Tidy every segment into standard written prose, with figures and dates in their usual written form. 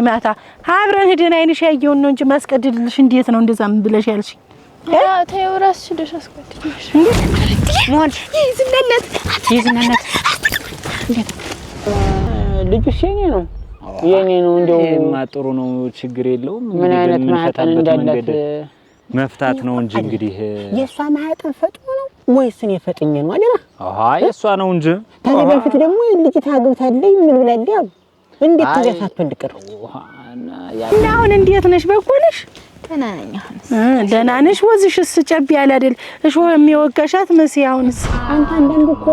ማታ አብረን ሄደን አይንሽ ያየውን ነው እንጂ ማስቀድድልሽ እንዴት ነው እንደዛም ብለሽ ያልሽ? ተይው እራስሽ ሄደሽ አስቀድድልሽ። ሞን ይዝነነት እንዴት ልጅሽ የኔ ነው እንደው ጥሩ ነው ችግር የለውም። ምን አይነት ማህፀን እንዳላት መፍታት ነው እንጂ እንግዲህ የሷ ማህፀን ፈጥኖ ነው ወይስ እኔ ፈጥኜ ነው አይደል? አይ የሷ ነው እንጂ ከዚህ በፊት ደግሞ ልጅ ታግብታለኝ ምን ብላለኝ ያው እንዴት ተገፋፈን ልቀር እና አሁን እንዴት ነሽ? በጎ ነሽ? ደህና ነኝ። አሁን ደህና ነሽ? ወዝሽስ ጨብ ያለ አይደል? እሾህ የሚወጋሻት መሲ አሁንስ አንተ አንዳንድ እኮ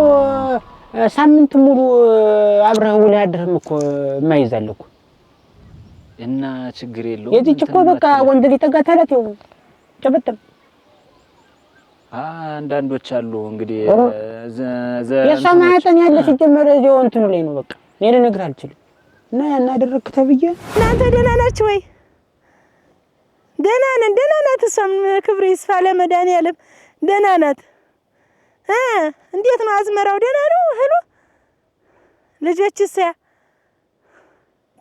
ሳምንት ሙሉ አብረህ ውለህ አድረህም እኮ የማይዛል እኮ እና ችግር የለውም። የዚህች እኮ በቃ ወንድ ሊጠጋታላት ይው ጨበጠብ አንዳንዶች አሉ እንግዲህ የሷ ማህፀን ያለ ሲጀመር እዚያው እንትኑ ላይ ነው። በቃ እኔ ልነግርህ አልችልም። እና ያናደረክ ተብዬ እናንተ ደህና ናችሁ ወይ? ደህና ነን። ደህና ናት። እሷም ክብር ይስፋ ለመድኃኒዓለም ደህና ናት። እንዴት ነው አዝመራው? ደህና ነው እህሉ? ልጆችስ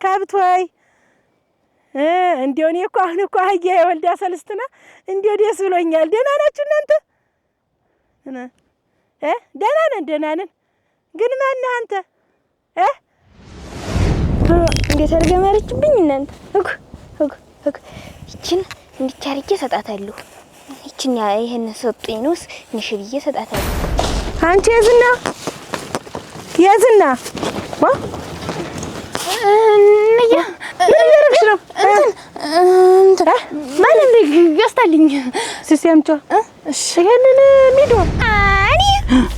ከብት ወይ? እንደው እኔ እኮ አሁን እኮ አህያ የወልዳ ሰልስትና እንደው ደስ ብሎኛል። ደህና ናችሁ እናንተ? ደህና ነን። ግን ማነህ አንተ? እንዴት አርገማረችብኝ እናንተ? ይችን እንድቻርጌ ሰጣታለሁ። ይችን ይሄን ሰጥኝ ነውስ ንሽብዬ ሰጣታለሁ። አንቺ የዝና ዋ ነያ ምን ያረግሽ ነው? ማንም ገዝታልኝ ሲሲያምጫ እሺ ይሄንን ሚዶ አኒ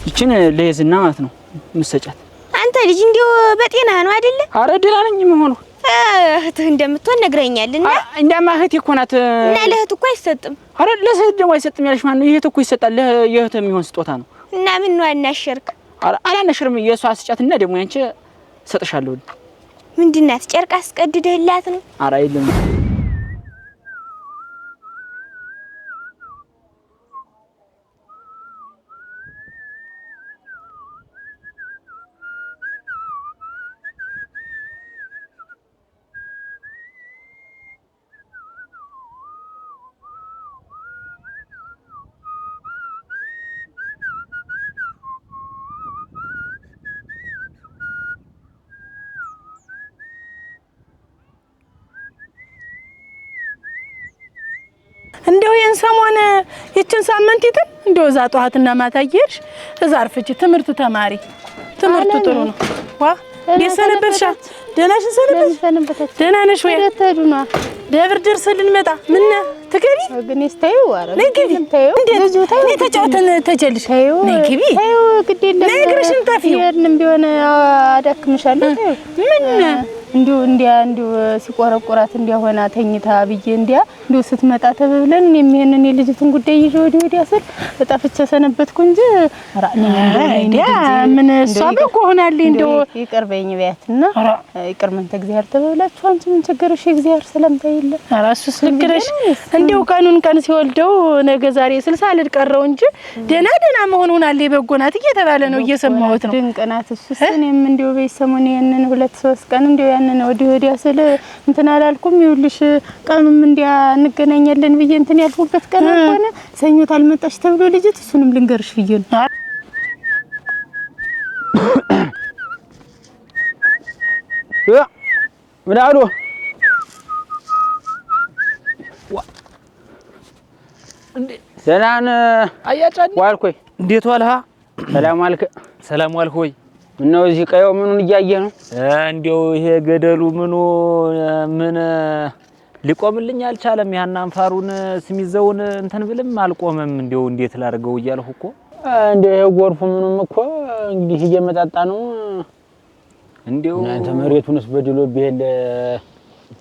ይችን ለየዝና ማለት ነው ምሰጫት። አንተ ልጅ እንዲው በጤና ነው አይደለ? አረ ደህና ነኝ መሆኑ እህትህ እንደምትሆን ነግረኛልና እንደማ እህቴ እኮ ናት። እና ለእህት እኮ አይሰጥም። አረ ለእህት ደግሞ አይሰጥም ያልሽ ማን ነው? ይሄት እኮ ይሰጣል። ለእህት የሚሆን ስጦታ ነው። እና ምን ነው አናሸርክ? አረ አላነሽርም። የሷ አስጫትና ደግሞ ያንቺ ሰጥሻለሁ። ምንድናት? ጨርቅ አስቀድደህላት ነው? አረ አይደለም እንደው ይሄን ሰሞን ይችን ሳምንት ይተን እንደው እዛ ጧትና ማታ እየሄድሽ እዛ አርፍጂ ትምህርት ተማሪ። ትምህርቱ ጥሩ ነው። ዋ ደሰነበትሻ? ደህናሽ ሰነበትሽ? ደህና ነሽ ወይ? ተዱና ደብር ደርሰልን መጣ ምን ትገቢ? ግን እስታዩ አረ ነይ ግቢ። እንዴት ነይ ተጫውተን ተጀልሽ ነይ ግቢ። ታዩ ግዴለ ነይ እግርሽን ጠፊው ይሄንም ቢሆን አዳክምሻለሁ። ምን እንዲሁ ሲቆረቆራት እንዲያሆና ተኝታ ብዬ እንዲሁ ስትመጣ ተበብለን የሚሄንን የልጅቱን ጉዳይ ይዤ ወዲያ ስር ተጣፍቼ ሰነበትኩ እንጂ ራእኔ ምን እሷ በቆ ሆናለኝ። እንደው ይቅርበኝ በያትና ይቅር ምን ተግዚአብሔር ተበብላችሁ አንቺ ምን ቸገረሽ? እግዚአብሔር ሰላምታ የለ አራሱስ ልክረሽ እንደው ቀኑን ቀን ሲወልደው ነገ ዛሬ 60 ልድ ቀረው እንጂ ደና መሆን ሆናለ በጎናት እየተባለ ነው እየሰማሁት ነው። ድንቅናት እሱስ እኔም እንደው በሰሞን ያንን 2-3 ቀን እንደው ያንን ወዲያ ስለ እንትን አላልኩም። ይኸውልሽ ቀኑም እንዲያ እንገናኛለን ብዬ እንትን ያልኩበት ቀን ሆነ ሰኞ ታልመጣሽ ተብሎ ልጅት እሱንም ልንገርሽ ብዬ ነው። ምን አሉ? ደህና አያጫኒ ዋልኩኝ። እንዴት ዋልሃ? ሰላም ዋልክ? ሰላም ዋልክ ወይ? ምነው እዚህ ቀየው ምኑን እያየህ ነው? እንዴው ይሄ ገደሉ ምን ሊቆምልኝ አልቻለም። ያን አንፋሩን ስሚዘውን እንትን ብልም አልቆመም። እንዴው እንዴት ላድርገው እያልሁ እኮ እንደው ጎርፉ ምኑም እኮ እንግዲህ እየመጣጣ ነው። እንዴው እናንተ መሬቱንስ በድሎ ቢሄድ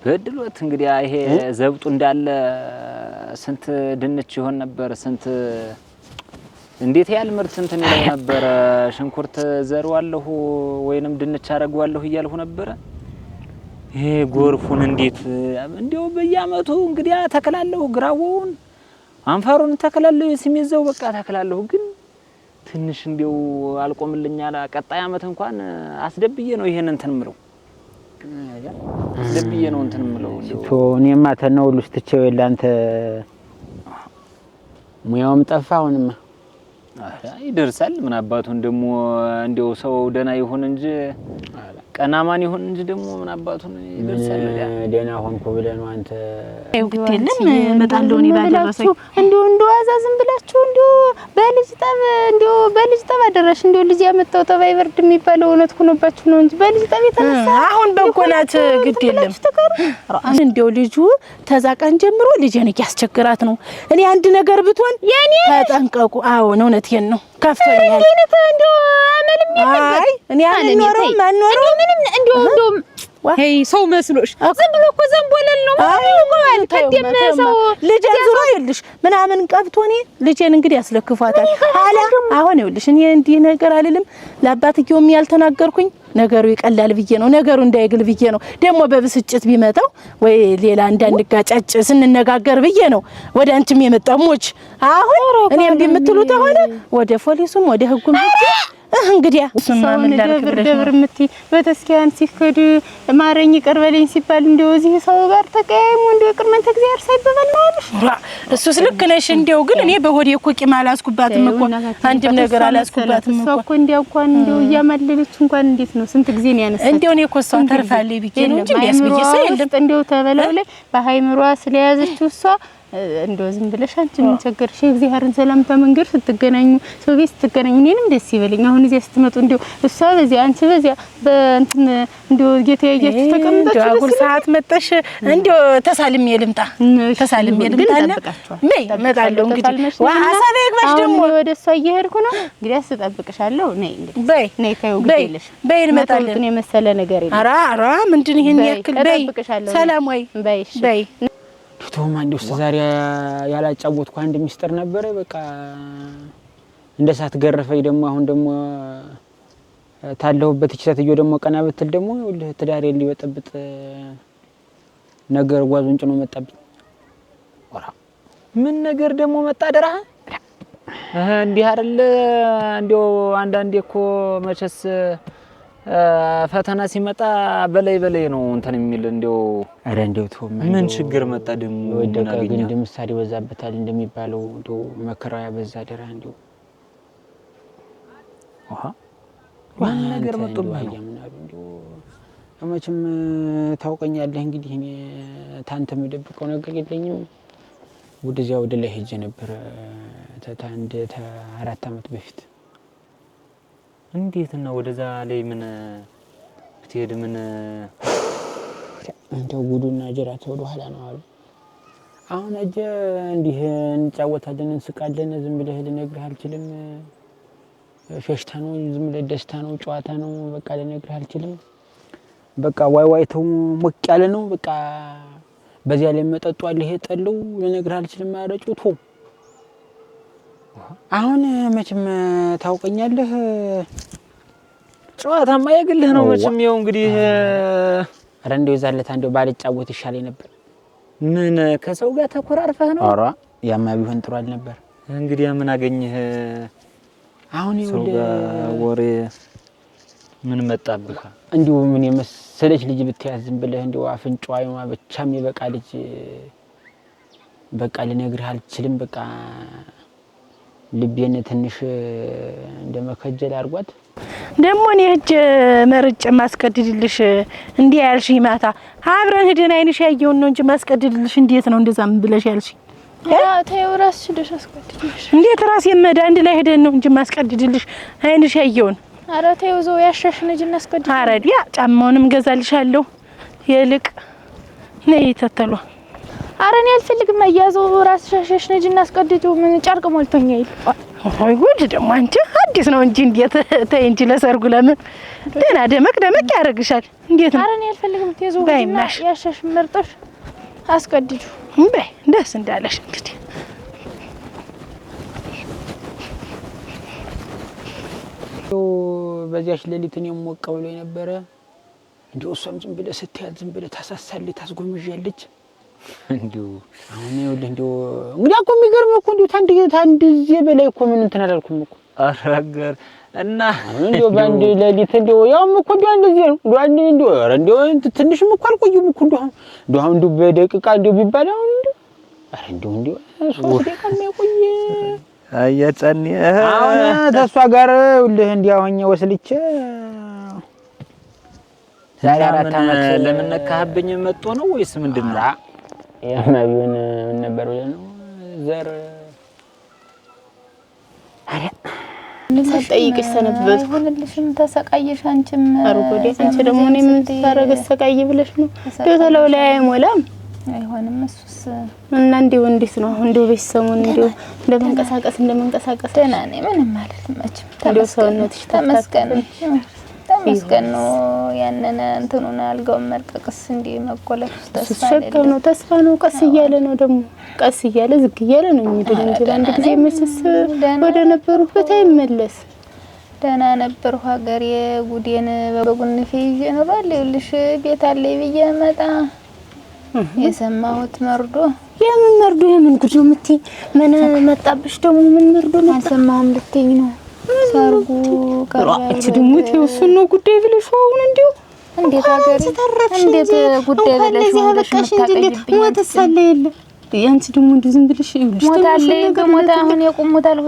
በድሎት እንግዲህ ይሄ ዘብጡ እንዳለ ስንት ድንች ይሆን ነበር ስንት እንዴት ያል ምርት እንትን ይለው ነበር። ሽንኩርት ዘርዋለሁ ወይንም ድንች አረጋዋለሁ እያልሁ ነበር። ይሄ ጎርፉን እንዴት እንደው በየአመቱ እንግዲህ ተከላለሁ ግራውውን አንፋሩን ተከላለሁ ስሚዘው በቃ ተከላለሁ ግን ትንሽ እንደው አልቆምልኛል። ቀጣይ አመት እንኳን አስደብዬ ነው ይሄን እንትን ምለው ልብዬ ነው እንትን የምለው እኔማ ተነው ሁሉ ስትቼው የላንተ ሙያውም ጠፋ አሁንማ ይደርሳል ምን አባቱን ደግሞ እንደው ሰው ደና ይሁን እንጂ ቀናማን ይሁን እንጂ ደግሞ ምን አባቱን ይደርሳል ደና ሆንኩ ብለህ ነው አንተ ይውክቴልም መጣለው ነው ባደረሰኝ እንደው አዛዝም ብላችሁ እንደው በልጅ ጠብ አደረሽ እንደው ልጅ ያመጣው ጠባይ በርድ የሚባለው እውነት ሆኖባችሁ ነው እንጂ በልጅ ጠብ የተነሳ አሁን በጎናት ግድ የለም እንደው ልጁ ተዛቀን ጀምሮ ልጄን ያስቸግራት ነው እኔ አንድ ነገር ብትሆን ተጠንቀቁ አዎ ነው እውነቴን ነው ከፍቶኛል እንደው አመልም አይ እኔ አንኖረው ማንኖረው እንደው ሄይ ሰው መስሎሽ ዝም ብሎ እኮ ዘንቦለል ነው ማለት ከደም ሰው ልጅ ዙራ ይልሽ ምናምን ቀብቶኔ ልጄን እንግዲህ ያስለክፋታል አላ አሁን ይልሽ እኔ እንዲህ ነገር አልልም ለአባትየውም ያልተናገርኩኝ ነገሩ ይቀላል ብዬ ነው ነገሩ እንዳይግል ብዬ ነው ደግሞ በብስጭት ቢመጣው ወይ ሌላ እንዳንጋጫጭ ስንነጋገር ብዬ ነው ወደ አንቺም የመጣው ሞች አሁን እኔም ቢምትሉት ሆነ ወደ ፖሊሱም ወደ ህጉም እንግዲህ ሰውን ደብር ምት በተስኪያን ሲከድ ማረኝ ቀርበለኝ ሲባል እንደው እዚህ ሰው ጋር ተቀያይሙ እንደው ቅርመንተ እግዚአብሔር ሳይበበል ነው አለሽ እሱስ ልክ ነሽ እንደው ግን እኔ በሆዴ እኮ ቂም አላስኩባትም እኮ አንድም ነገር አላስኩባትም እኮ እንደው እንኳን እንደው ያማለለች እንኳን እንዴት ነው ስንት ጊዜ ነው ያነሳው እንደው እኔ እኮ እሷን ተርፋለኝ ብዬ ነው እንጂ ቢያስብዬ ሳይልም እንደው ተበላው ላይ በሃይምሯ ስለያዘችው እሷ እንደው ዝም ብለሽ አንቺ ምን ቸገርሽ እግዚአብሔርን ሰላምታ መንገር ስትገናኙ ሰው ቤት ስትገናኙ እኔንም ደስ ይበለኝ አሁን እዚህ ስትመጡ እንደው እሷ በዚያ አንቺ በዚያ በእንትን እንደው ጌታዬ ተቀምጣችሁ አጉል ሰዓት መጣሽ እንደው ተሳልሜ ልምጣ ነይ እመጣለሁ እንግዲህ ሐሳቤ ይግባሽ ደግሞ ወደ እሷ እየሄድኩ ነው እንግዲህ አስጠብቅሻለሁ ነይ እንግዲህ ነይ ታዩ ግዴለሽ በይ እንመጣለን እኔ መሰለ ነገር የለም ኧረ ምንድን ይሄን ያክል በይ ሰላም ወይ በይ ቶማ እንደው ዛሬ ያላጫወትኩ አንድ ሚስጥር ነበር በቃ እንደሳት ገረፈኝ ደግሞ አሁን ደግሞ ታለሁበት እቺ ደግሞ ቀና ብትል ደግሞ ትዳሬ ሊበጠብጥ ነገር ጓዙን ጭኖ መጣብኝ ወራ ምን ነገር ደግሞ መጣ ደራ እንዲህ አይደል እንደው አንዳንዴ እኮ መቸስ ፈተና ሲመጣ በላይ ነው እንትን የሚል እንደው አረ እንደው ቶማ ምን ችግር መጣ ደግሞ ወደቀ ግን እንደምሳሌ በዛበታል እንደሚባለው እንደው መከራው ያበዛ ደራ እንደው ዋን ነገር መጥቶብህ እንደው መቼም ታውቀኛለህ እንግዲህ እኔ ታንተ የምደብቀው ነገር የለኝም ወደዚያ ወደ ላይ ሄጄ ነበር ታንደ 4 አመት በፊት እንዴት ነው ወደዛ ላይ ምን ብትሄድ ምን እንደው ጉዱና ጀራት ወደ ኋላ ነው አሉ አሁን አጀ እንዲህ እንጫወታለን እንስቃለን ዝም ብለህ ልነግርህ አልችልም ፌሽታ ነው ዝም ብለህ ደስታ ነው ጨዋታ ነው በቃ ልነግርህ አልችልም በቃ ዋይዋይተው ሞቅ ያለ ነው በቃ በዚያ ላይ መጠጡ አለ ይሄ ጠለው ልነግርህ አልችልም አረጩቶ አሁን መቼም ታውቀኛለህ ጨዋታማ የግልህ ነው መቼም ይኸው እንግዲህ አረ እንደው ይዛለት አንዴው ባልጫወት ይሻለኝ ነበር ምን ከሰው ጋር ተኮራርፈህ ነው አራ ያማ ቢሆን ጥሩ አልነበር እንግዲህ ምን አገኘህ አሁን ይኸው ወሬ ምን መጣብህ እንዲው ምን የመሰለች ልጅ ብትያዝ ዝም ብለህ እንዲው አፍንጫዋ ብቻም ይበቃ ልጅ በቃ ልነግርህ አልችልም በቃ ልቤን ትንሽ እንደመከጀል አርጓት ደግሞ እኔ እጅ መርጬ ማስቀድድልሽ እንዲህ ያልሽኝ ማታ አብረን ሄደን አይንሽ ያየውን ነው እንጂ ማስቀድድልሽ እንዴት ነው እንደዛም ብለሽ ያልሽኝ ተይው እራስሽ ደሽ አስቀድድልሽ እንዴት ራስ የመዳ አንድ ላይ ሄደን ነው እንጂ ማስቀድድልሽ አይንሽ ያየውን ኧረ ተይው ዘው ያሻሽን እጅ እናስቀድድ ኧረ ዲያ ጫማውንም ገዛልሻለሁ የልቅ ነይ ተተሏ ኧረ እኔ አልፈልግም አያዘው ራስሽ ያሻሽን እጅ እናስቀድዱ ምን ጨርቅ ሞልቶኛ ይል ወይ ጉድ ደግሞ አንቺ አዲስ ነው እንጂ እንዴት ተይ እንጂ ለሰርጉ ለምን ደና ደመቅ ያረግሻል እንዴት ነው ኧረ እኔ አልፈልግም ተይው ያሻሽ መርጠሽ አስቀድዱ በይ ደስ እንዳለሽ እንግዲህ በዚያሽ ሌሊት እኔም ሞቀ ብሎ የነበረ እንደው እሷም ዝም ብለህ ስትያዝ ዝም ብለህ ታሳሳለች ታስጎምዣለች እንዲው አሁን ይኸውልህ እንደው እንግዲህ እኮ የሚገርመው እኮ እንደው ታንድ ጊዜ በላይ እኮ ምን እንትን አላልኩም እኮ አረጋር እና እንደው ባንድ ለሊት እንደው ያውም እኮ እንደው እንደዚህ ነው እንደው ትንሽም እኮ አልቆዩም እኮ እንደው አሁን እንደው በደቂቃ እንደው ቢባል አሁን እንደው 3 ደቂቃ የማይቆይ አያጸኒ አሁን ተሷ ጋር ሁልህ እንዲያውኝ ወስልቼ ዛሬ 4 አመት ለምን ነካህብኝ መጥቶ ነው ወይስ ምንድነው? የማቢውን ምን ነበር ብለህ ነው ዘር አረ ሳትጠይቅሽ ሰነበት ሁልሽም ተሰቃየሽ አንቺም አርጎዴ አንቺ ደግሞ እኔ ምን ታረገ ሰቃይ ብለሽ ነው ደተለው ላይ አይሞላም አይሆንም እሱስ እና እንደው እንዴት ነው አሁን እንደው በሰሙን እንደው እንደመንቀሳቀስ ደህና ነኝ ምንም ማለት መችም እንደው ሰውነትሽ ተመስገን ነው ያንን እንትኑን አልጋው መልቀቅስ እንዴ መቆለፍ ተስፋ ነው ቀስ እያለ ነው ደግሞ ቀስ እያለ ዝግ እያለ ነው የሚድን እንጂ አንድ ጊዜ መስስ ወደ ነበሩበት አይመለስ ደህና ነበር ሀገር የጉዴን በጉንፌ ይዤ ነው ባልልሽ ቤት አለ ብዬ መጣ የሰማሁት መርዶ የምን ጉድ ነው የምትይ ምን መጣብሽ ደግሞ ምን መርዶ ነው አልሰማሁም ልትይኝ ነው ሰርጉ ቀርባለች ደግሞ ተወሰነ ነው ጉዳይ ብለሽ አሁን እንደው እንዴት ሀገር እንዴት ጉዳይ ብለሽ ወደሽ ምታቀይብኝ ወተሳለ የለ ያንቺ ደግሞ እንደ ዝም ብለሽ ይልሽ ሞታለ ከሞታ አሁን የቆሙታል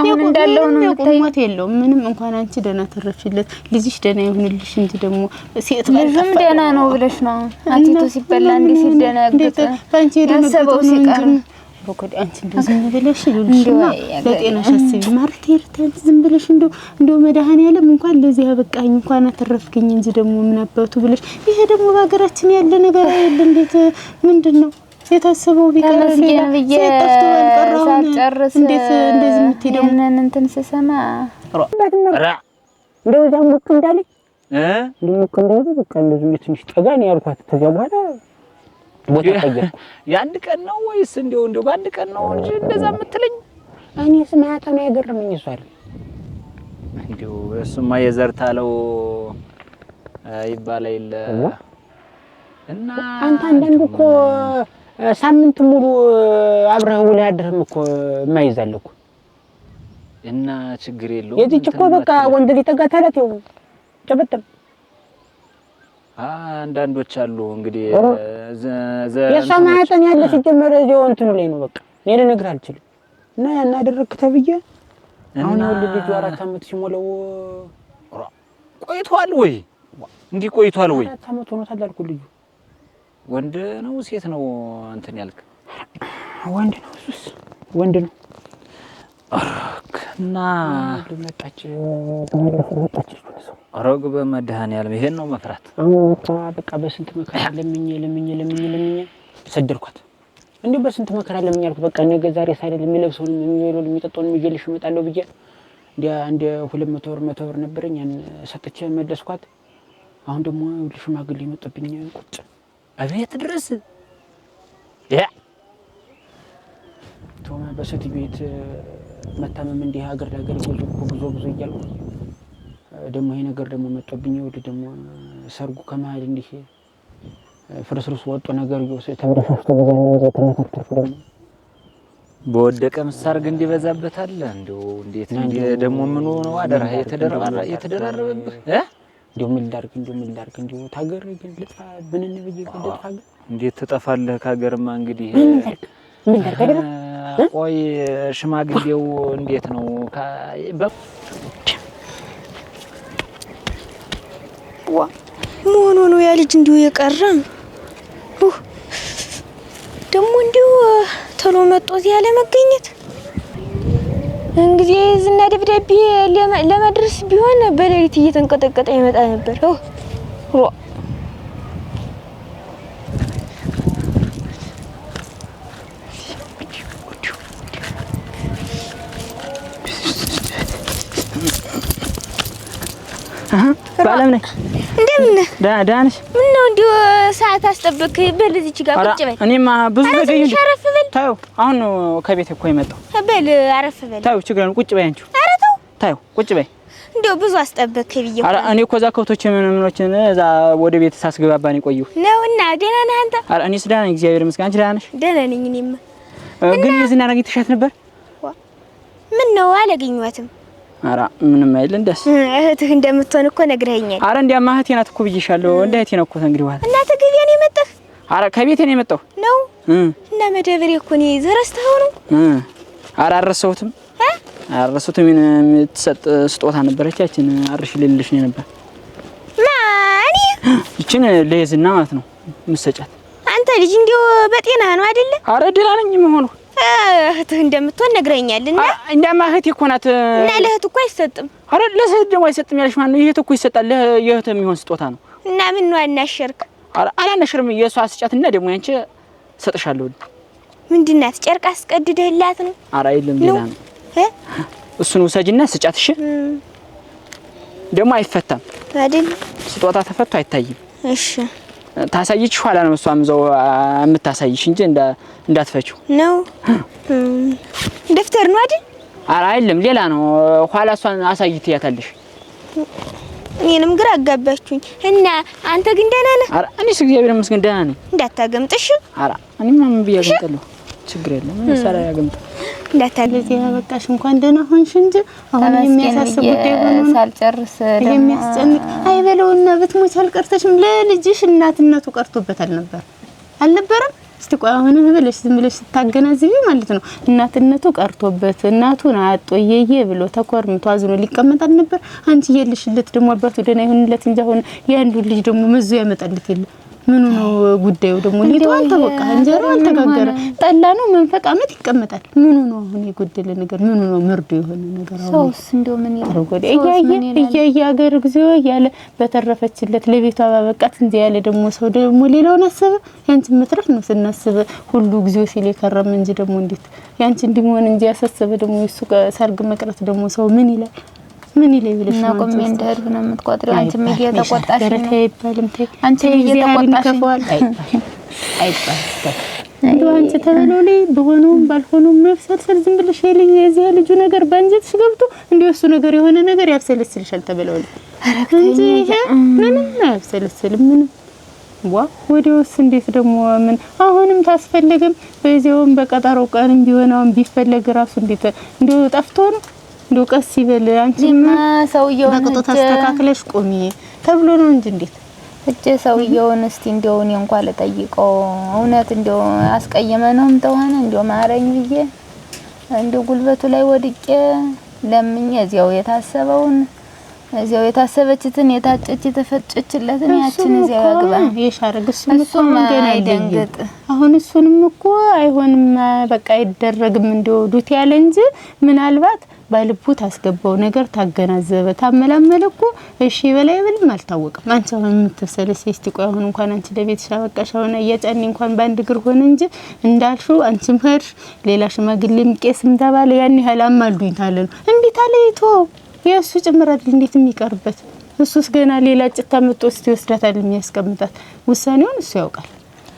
አሁን እንዳለው ነው የምታይ ሞት የለውም ምንም እንኳን አንቺ ደህና ተረፍሽለት ልጅሽ ደህና ይሁንልሽ እንጂ ደግሞ ሴት ልጅም ደህና ነው ብለሽ ነው አቲቶ ሲበላ እንዴ ሲደናግጥ አንቺ ያሰበው ሲቀር ወኮዲ አንቺ እንደዚህ ብለሽ ይልሽ ለጤናሽ አስቢ ማርቴ ይርታል ዝም ብለሽ እንደው መድኃኒዓለም እንኳን ለዚህ ያበቃኝ እንኳን አተረፍከኝ እንጂ ደግሞ ምን አባቱ ብለሽ ይሄ ደግሞ በአገራችን ያለ ነገር አይደል እንዴት ምንድነው የታሰበው ቢቀር ብዬ ሳጨርስ እንዴት እንደዚህ የምትይ ደግሞ እንትን ስሰማ እንደው ዛምኩ እንዳለኝ እንደው እንደው በቃ እንደዚህ ትንሽ ጠጋ ነው ያልኳት ከዚያ በኋላ ቦታ ቀየር ያንድ ቀን ነው ወይስ እንደው ባንድ ቀን ነው እንጂ እንደዛ የምትለኝ እኔ ስማታ ነው የገረመኝ እሱ አይደል እንደው እሱማ የዘርታለው ይባላል እና አንተ አንዳንዱ እኮ ሳምንት ሙሉ አብረህ ውለህ አድረህም እኮ የማይዛል እኮ እና ችግር የለውም የዚች እኮ በቃ ወንድ ሊጠጋታላት ይው ጨበጠብ አንዳንዶች አሉ እንግዲህ የሰማያተን ያለ ሲጀመር እዚያው እንትኑ ላይ ነው በቃ እኔ ልነግርህ አልችልም እና ያን አደረክ ተብዬ አሁን ልጅ 4 አመት ሲሞላው ቆይቷል ወይ እንዲህ ቆይቷል ወይ 4 አመት ሆኖታል አልኩ ልጅ ወንድ ነው ሴት ነው እንትን ያልክ ወንድ ነው እሱስ ወንድ ነው እና ለመጣች አረግ በመድኃኒዓለም ይሄን ነው መፍራት በቃ በስንት መከራ ለምኜ ሰደርኳት እንዴ በስንት መከራ ለምኛልኩ በቃ ነገ ዛሬ ሳይደል የሚለብሰውን የሚበላው የሚጠጣውን ይዤልሽ እመጣለሁ ብዬ እንደ 200 ብር 100 ብር ነበረኝ ያን ሰጥቼ መለስኳት አሁን ደግሞ ሽማግሌ መጣብኝ ቁጭ አቤት ድረስ ቶማ በሰት ቤት መታመም እንደ ሀገር ለሀገር ጉዞ እያልኩ ደግሞ ይሄ ነገር ደግሞ መጣብኝ ወደ ደግሞ ሰርጉ ከመሀል እንዲህ ፍርስርስ ወጦ ነገር ይወሰ ተብረፈፍቶ በዛኛው በወደቀ ምሳርግ እንዲበዛበታል እንደው እንዴት ደግሞ ምን ነው አደራ የተደራረበብህ እንደው ምን ላድርግ እንደው ታገር ግን ልጥፋ ብንን ብዬ ልጥፋ እንዴት ተጠፋለህ ካገርማ እንግዲህ ምን ላድርግ ቆይ ሽማግሌው እንዴት ነው ሞኖ ነው ያ ልጅ እንዲሁ የቀረ ደግሞ እንዲሁ ቶሎ መጥቶት ያለ መገኘት እንግዲህ ዝና ደብዳቤ ለማድረስ ቢሆን በሌሊት እየተንቀጠቀጠ ይመጣ ነበር ባለም ነኝ እንደምን ዳንሽ ምን ነው እንዲሁ ሰዓት አስጠብቅ በል እዚች ጋር ቁጭ በል እኔማ ብዙ ነገር ይሁን አረፍ በል ታዩ አሁን ከቤት እኮ የመጣው በል አረፍ በል ታዩ ችግር ነው ቁጭ በይ አንቺ ኧረ ተው ታዩ ቁጭ በይ እንዲሁ ብዙ አስጠብቅ ብዬ ኧረ እኔ እኮ እዛ ከብቶች ምኖችን እዛ ወደ ቤት ሳስገባባን ቆየሁ ነውና ደህና ነህ አንተ ኧረ እኔስ ደህና ነኝ እግዚአብሔር ይመስገን አንቺ ደህና ነሽ ደህና ነኝ እኔማ ግን የዝና አገኘሻት ነበር ምን ነው አላገኘኋትም ኧረ ምንም አይደል ደስ እህትህ እንደምትሆን እኮ ነግረኸኛል። ኧረ እንዲያማ እህቴ ናት እኮ ብዬሻለሁ። እንደ እህቴ ነው እኮ እንግዲህ በኋላ እናተ ገቢያ ነው የመጣህ? ኧረ ከቤቴ ነው የመጣው ነው እና መደብሬ እኮ ነው ዘረስተኸው ነው? ኧረ አልረሳሁትም። አልረሳሁትም። የምትሰጥ ስጦታ ነበረች ያችን አርሽ ልልሽ ነው ነበር። ማን ይችን ለይዝና ማለት ነው የምትሰጫት። አንተ ልጅ እንዲያው በጤና ነው አይደለ? ኧረ ደህና ነኝ መሆኑ እህትህ እንደምትሆን ነግረኛል። እና እንደማ እህቴ እኮ ናት። እና ለእህት እኮ አይሰጥም። ኧረ ለእህት ደግሞ አይሰጥም ያለሽ ማን ነው? ይሄት እኮ ይሰጣል። ለእህት የሚሆን ስጦታ ነው። እና ምን ነው አናሸርክ? ኧረ አላነሽርም። የሷ ስጫትና ደግሞ ያንቺ ሰጥሻለሁ። ምንድን ናት? ጨርቅ አስቀድደህላት ነው? ኧረ አይደለም ሌላ ነው። እሱን ውሰጂና ስጫት። እሺ ደግሞ አይፈታም አይደል? ስጦታ ተፈቶ አይታይም። እሺ ታሳይሽ ኋላ ነው እሷም እዛው የምታሳይሽ እንጂ እንዳትፈቺው ነው። ደፍተር ነው አይደል? ኧረ አይደለም ሌላ ነው። ኋላ እሷን አሳይትያታለሽ። እኔንም ግራ አጋባችሁኝ። እና አንተ ግን ደህና ነህ? ኧረ እኔስ እግዚአብሔር ይመስገን ደህና ነኝ። እንዳታገምጥሽ። ኧረ እኔማ ምን ብዬሽ አገምጣለሁ? ችግር የለም ሰራ ያገምጣ እንዳታገምጥ። በቃሽ እንኳን ደህና ሆንሽ እንጂ አሁን የሚያሳስብ ጉዳይ ሆኖ ሳልጨርስ የሚያስጨንቅ አይበለውና ብትሞች አልቀርተሽም። ለልጅሽ እናትነቱ ቀርቶበታል ነበር አልነበረም? እስቲ ቆይ አሁን ብለሽ ዝም ብለሽ ስታገናዝቢ ማለት ነው እናትነቱ ቀርቶበት እናቱን አጥቶየየ ብሎ ተኮርምቶ አዝኖ ሊቀመጣል ነበር። አንቺ የልሽለት ደግሞ አባቱ ደህና ይሁንለት እንጂ አሁን ያንዱ ልጅ ደግሞ መዞ ያመጣልት የለ ምኑ ነው ጉዳዩ? ደግሞ ሊቷል አልተወቃ እንጀራ አልተጋገረ ጠላ ነው መንፈቅ አመት ይቀመጣል። ምኑ ነው አሁን የጎደለ ነገር? ምኑ ነው ምርዱ የሆነ ነገር? አሁን ሰውስ እንደው ምን ይላል? እያየ ሀገር እግዚኦ ያለ በተረፈችለት ለቤቷ ባበቃት እንጂ ያለ ደግሞ ሰው ደግሞ ሌላውን አሰበ። ያንቺ መትረፍ ነው ስናስበ ሁሉ እግዚኦ ሲል የከረም እንጂ ደግሞ እንዴት ያንቺ እንዲሆን እንጂ ያሳሰበ ደግሞ እሱ ሰርግ መቅረት ደግሞ ሰው ምን ይላል? ምን ይለይ ብለሽ ነው ቆሜ እንደርብ ነው የምትቆጥሪው? አንቺ ምን እየተቆጣሽ ነው? አይባልም ተይ አንቺ እየተቆጣሽ ከፈዋል አይባልም። እንደው አንቺ ተበሎሌ በሆነው ባልሆነው መፍሰልሰል ዝም ብለሽ የዚህ ልጁ ነገር ባንጀትሽ ገብቶ እንደው እሱ ነገር የሆነ ነገር ያብሰለስልሻል ተበሎሌ እንጂ ምንም ያብሰለስልም ምንም ወዲያውስ እንዴት ደግሞ ምን አሁንም ታስፈልግም በዚያውም በቀጠሮ ቀንም ቢሆነውም ቢፈለግ ራሱ እንዴት እንደው ጠፍቶ ነው እንደው ቀስ ይበል አንቺማ ሰውየውን በቅጦ ተስተካክለሽ ቆሚ ተብሎ ነው እንጂ እንዴት እጄ ሰውየውን እስቲ እንደው እኔ እንኳን ልጠይቀው እውነት እንደው አስቀየመ ነውም ተሆነ እንደው ማረኝ ብዬ እንደው ጉልበቱ ላይ ወድቄ ለምኜ እዚያው የታሰበውን እዚያው የታሰበችትን የታጨች የተፈጨችለትን ያችን እዚያው ያግባ የሻረግስ እኮ ገና አይደንግጥ አሁን እሱንም እኮ አይሆንም በቃ አይደረግም እንደው ዱት ያለ እንጂ ምናልባት ባልቡ ታስገባው ነገር ታገናዘበ ታመላመለኩ እሺ በላይ ምንም አልታወቀም። አንቺ አሁን የምትሰለሽ እስቲ ቆይ አሁን እንኳን አንቺ ለቤትሽ አበቃሽ አሁን እያጫኒ እንኳን ባንድ ግር ሆነ እንጂ እንዳልሽው አንቺም ሄድሽ ሌላ ሽማግሌም ቄስም ተባለ ያን ያህል አማልዱኝ ታለ ነው እንዴት አለይቶ የሱ ጭምራት እንዴት የሚቀርበት እሱስ ገና ሌላ ጭታ መጥቶ እስቲ ወስዳታል የሚያስቀምጣት ውሳኔውን እሱ ያውቃል።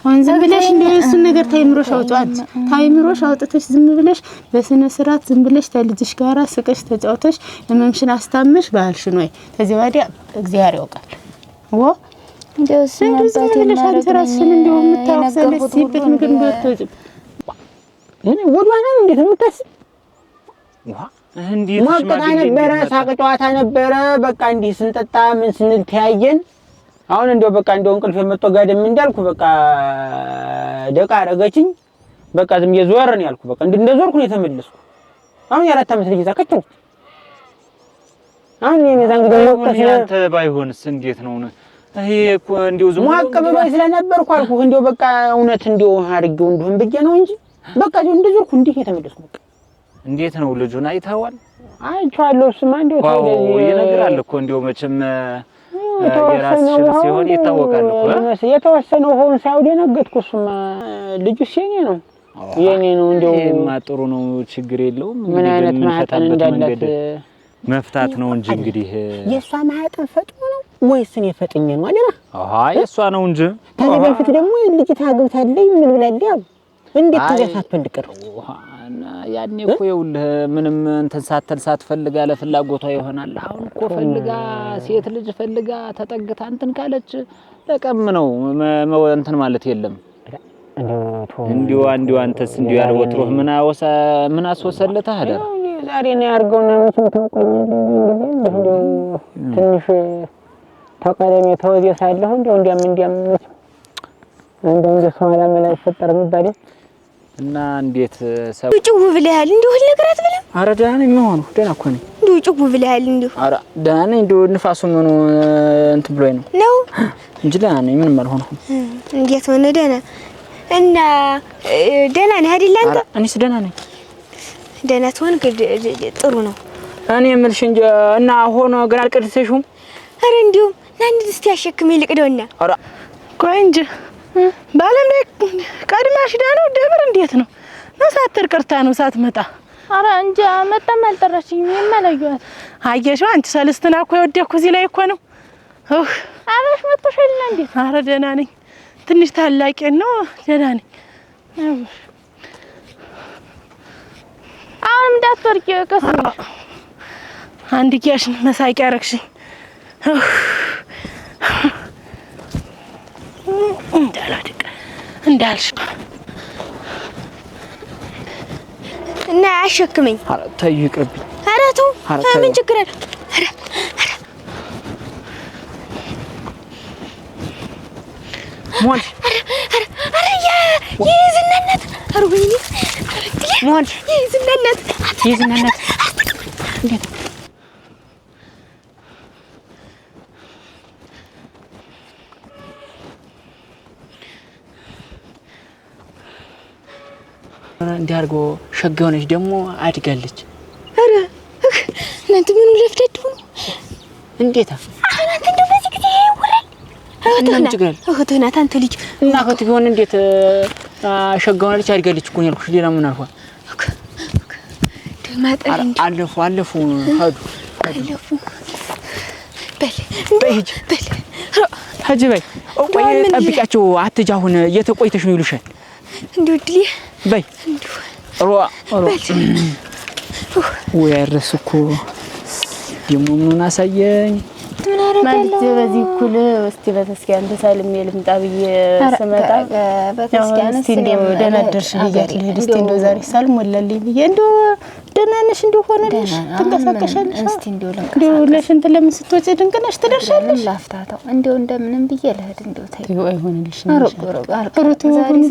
አሁን ዝም ብለሽ እንደዚህ ነገር ታይምሮሽ አውጣት ታይምሮሽ አውጥተሽ ዝም ብለሽ በስነ ስርዓት ዝም ብለሽ ተልጅሽ ጋራ ስቀሽ ተጫውተሽ ለመምሽን አስታምሽ ባልሽ ነው ከዚህ ወዲያ እግዚአብሔር ያውቃል እንደዚህ ማለት የማረጋግጥ እንደው የምታወሰለስበት ነገር እንደወጣች እኔ ወዷና እንዴት ነው የምታስብ እንዴት ማቀጣ ነበረ ሳቅ ጨዋታ ነበረ በቃ እንዲህ ስንጠጣ ምን ስንል ተያየን። አሁን እንደው በቃ እንደው እንቅልፍ የመጣው ጋደም እንዳልኩ በቃ ደቃ አረገችኝ። በቃ ዝም የዞር ነው ያልኩ በቃ እንደዞርኩ ነው የተመለስኩ። አሁን የአራት ዓመት ልጅ ታከተው አሁን የዛን ደግሞ አንተ ባይሆንስ እንዴት ነው ይሄ እኮ እንደው ዝም ማቀበል ስለነበርኩ አልኩ እንደው በቃ እውነት እንደው አድርጌው እንደሆነ ብዬ ነው እንጂ በቃ እንደዞርኩ እንዲህ የተመለስኩ በቃ እንዴት ነው ልጁን አይተዋል? አይቻለሁ። እሱማ እንደው ታዲያ ይነግራል እኮ እንደው መቼም የራስሽ ሲሆን ይታወቃል እኮ የተወሰነው ሆን ሳይወድ የነገጥኩ እሱማ ልጁስ የኔ ነው እንደው ይሄማ ጥሩ ነው ችግር የለውም። ምን አይነት ማህፀን እንዳላት መፍታት ነው እንጂ እንግዲህ የሷ ማህፀን ፈጥኖ ነው ወይስ እኔ ፈጥኜ ነው አይደል? አይ የሷ ነው እንጂ ከዚህ በፊት ደግሞ ልጅ ታግብታለኝ ምን ብላለኝ እንዴት ተገፋፈን ልቀር ያኔ እኮ ይኸውልህ ምንም እንትን ሳትፈልጋ ለፍላጎቷ ይሆናል። አሁን እኮ ፈልጋ ሴት ልጅ ፈልጋ ተጠግታ እንትን ካለች ለቀም ነው እንትን ማለት የለም። እንዲው አንተስ እንዲው ያልወትሮህ ምን አስወሰለታ አይደል? ዛሬ ነው ያርገውና መቼም ታውቀኛለህ እንደው ትንሽ ተቀለሜ ተወዜ ሳለሁ እንደው እንዲያም እንደው ሰው አላመላ ይፈጠር የሚባል እና እንዴት ሰው ጭው ብለሃል እንዴ? ሁሉ ነገር አትበለም? ኧረ ደህና ነኝ። ምን ሆነው? ደህና እኮ ነኝ። እንዴ ጭው ብለሃል እንዴ? ኧረ ደህና ነኝ። እንደው ንፋሱ ምኑ እንትን ብሎኝ ነው እንጂ ደህና ነኝ። ምንም አልሆንኩም። እንዴት ሆነ ደህና? እና ደህና ነህ አይደል አንተ? እኔስ ደህና ነኝ። ደህና ትሆን ጥሩ ነው። እኔ የምልሽ እንጂ እና ሆኖ ግን አልቀድሰሽውም? ኧረ እንዲሁ ና እንዴ እስቲ አሸክሜ ልቅደውና። ኧረ ቆይ እንጂ ባለም ላይ ቀድማሽ ዳነው ደብር እንዴት ነው? ሳትር ቅርታ ነው ሳትመጣ። ኧረ እንጃ መጣም አልጠራችኝም። የማላየኋት አየሽው አንቺ ሰልስትና እኮ የወደኩ እዚህ ላይ እኮ ነው። አባሽ መጥቶሻልና እንዴት? ኧረ ደህና ነኝ። ትንሽ ታላቄ ነው ደህና ነኝ። አሁን እንዳትወርቂ ቀስ ብለሽ አንድ ጊያሽን መሳቂያ አረግሽኝ። እንዳላድቅ እንዳልሽ እና አሸክመኝ። ኧረ ተይው ይቅርብኝ። ኧረ ተው ምን ችግር አለ? ኧረ ሞል ኧረ የዝናነት ኧረ ወይኔ ሞል የዝናነት እንዴት እንዲያርጎ ሸጋ ሆነች ደግሞ አድጋለች። ኧረ እናንተ ምን ለፍደዱ ነው? እንዴታ እናንተ እንደው በዚህ ጊዜ ይወራል? እህትህ ናት አንተ ልጅ እና እህት ቢሆን እንዴት ሸጋ ሆነች አድጋለች እኮ ነው ያልኩሽ። ሌላ ምን አልኳት? ደማጠል እንጂ አለፉ ሄዱ አለፉ። በል ሂጂ በይ። ቆይ ጠብቂያቸው አትጃ። አሁን እየተቆይተሽ ነው ይሉሻል። እንደው ድል በይ ወይ አይረስኩ ደግሞ ምኑን አሳየኝ ማለት በዚህ እኩል እስቲ በተስኪያን ተሳልም የልምጣ ብዬ ስመጣ በተስኪያን እስቲ እንደው ደህና ደርሽ ብያት ልሂድ እስቲ እንደው ዛሬ ሳልም ወለልኝ ብዬ እንደው ደህና ነሽ እንደው ሆነልሽ ትንቀሳቀሻለሽ እስቲ እንደው ለሽንት ለምን ስትወጪ ድንቅ ነሽ ትደርሻለሽ ላፍታታው እንደው እንደምንም ብዬ ልሂድ እንደው ታይ አይሆንልሽ ነው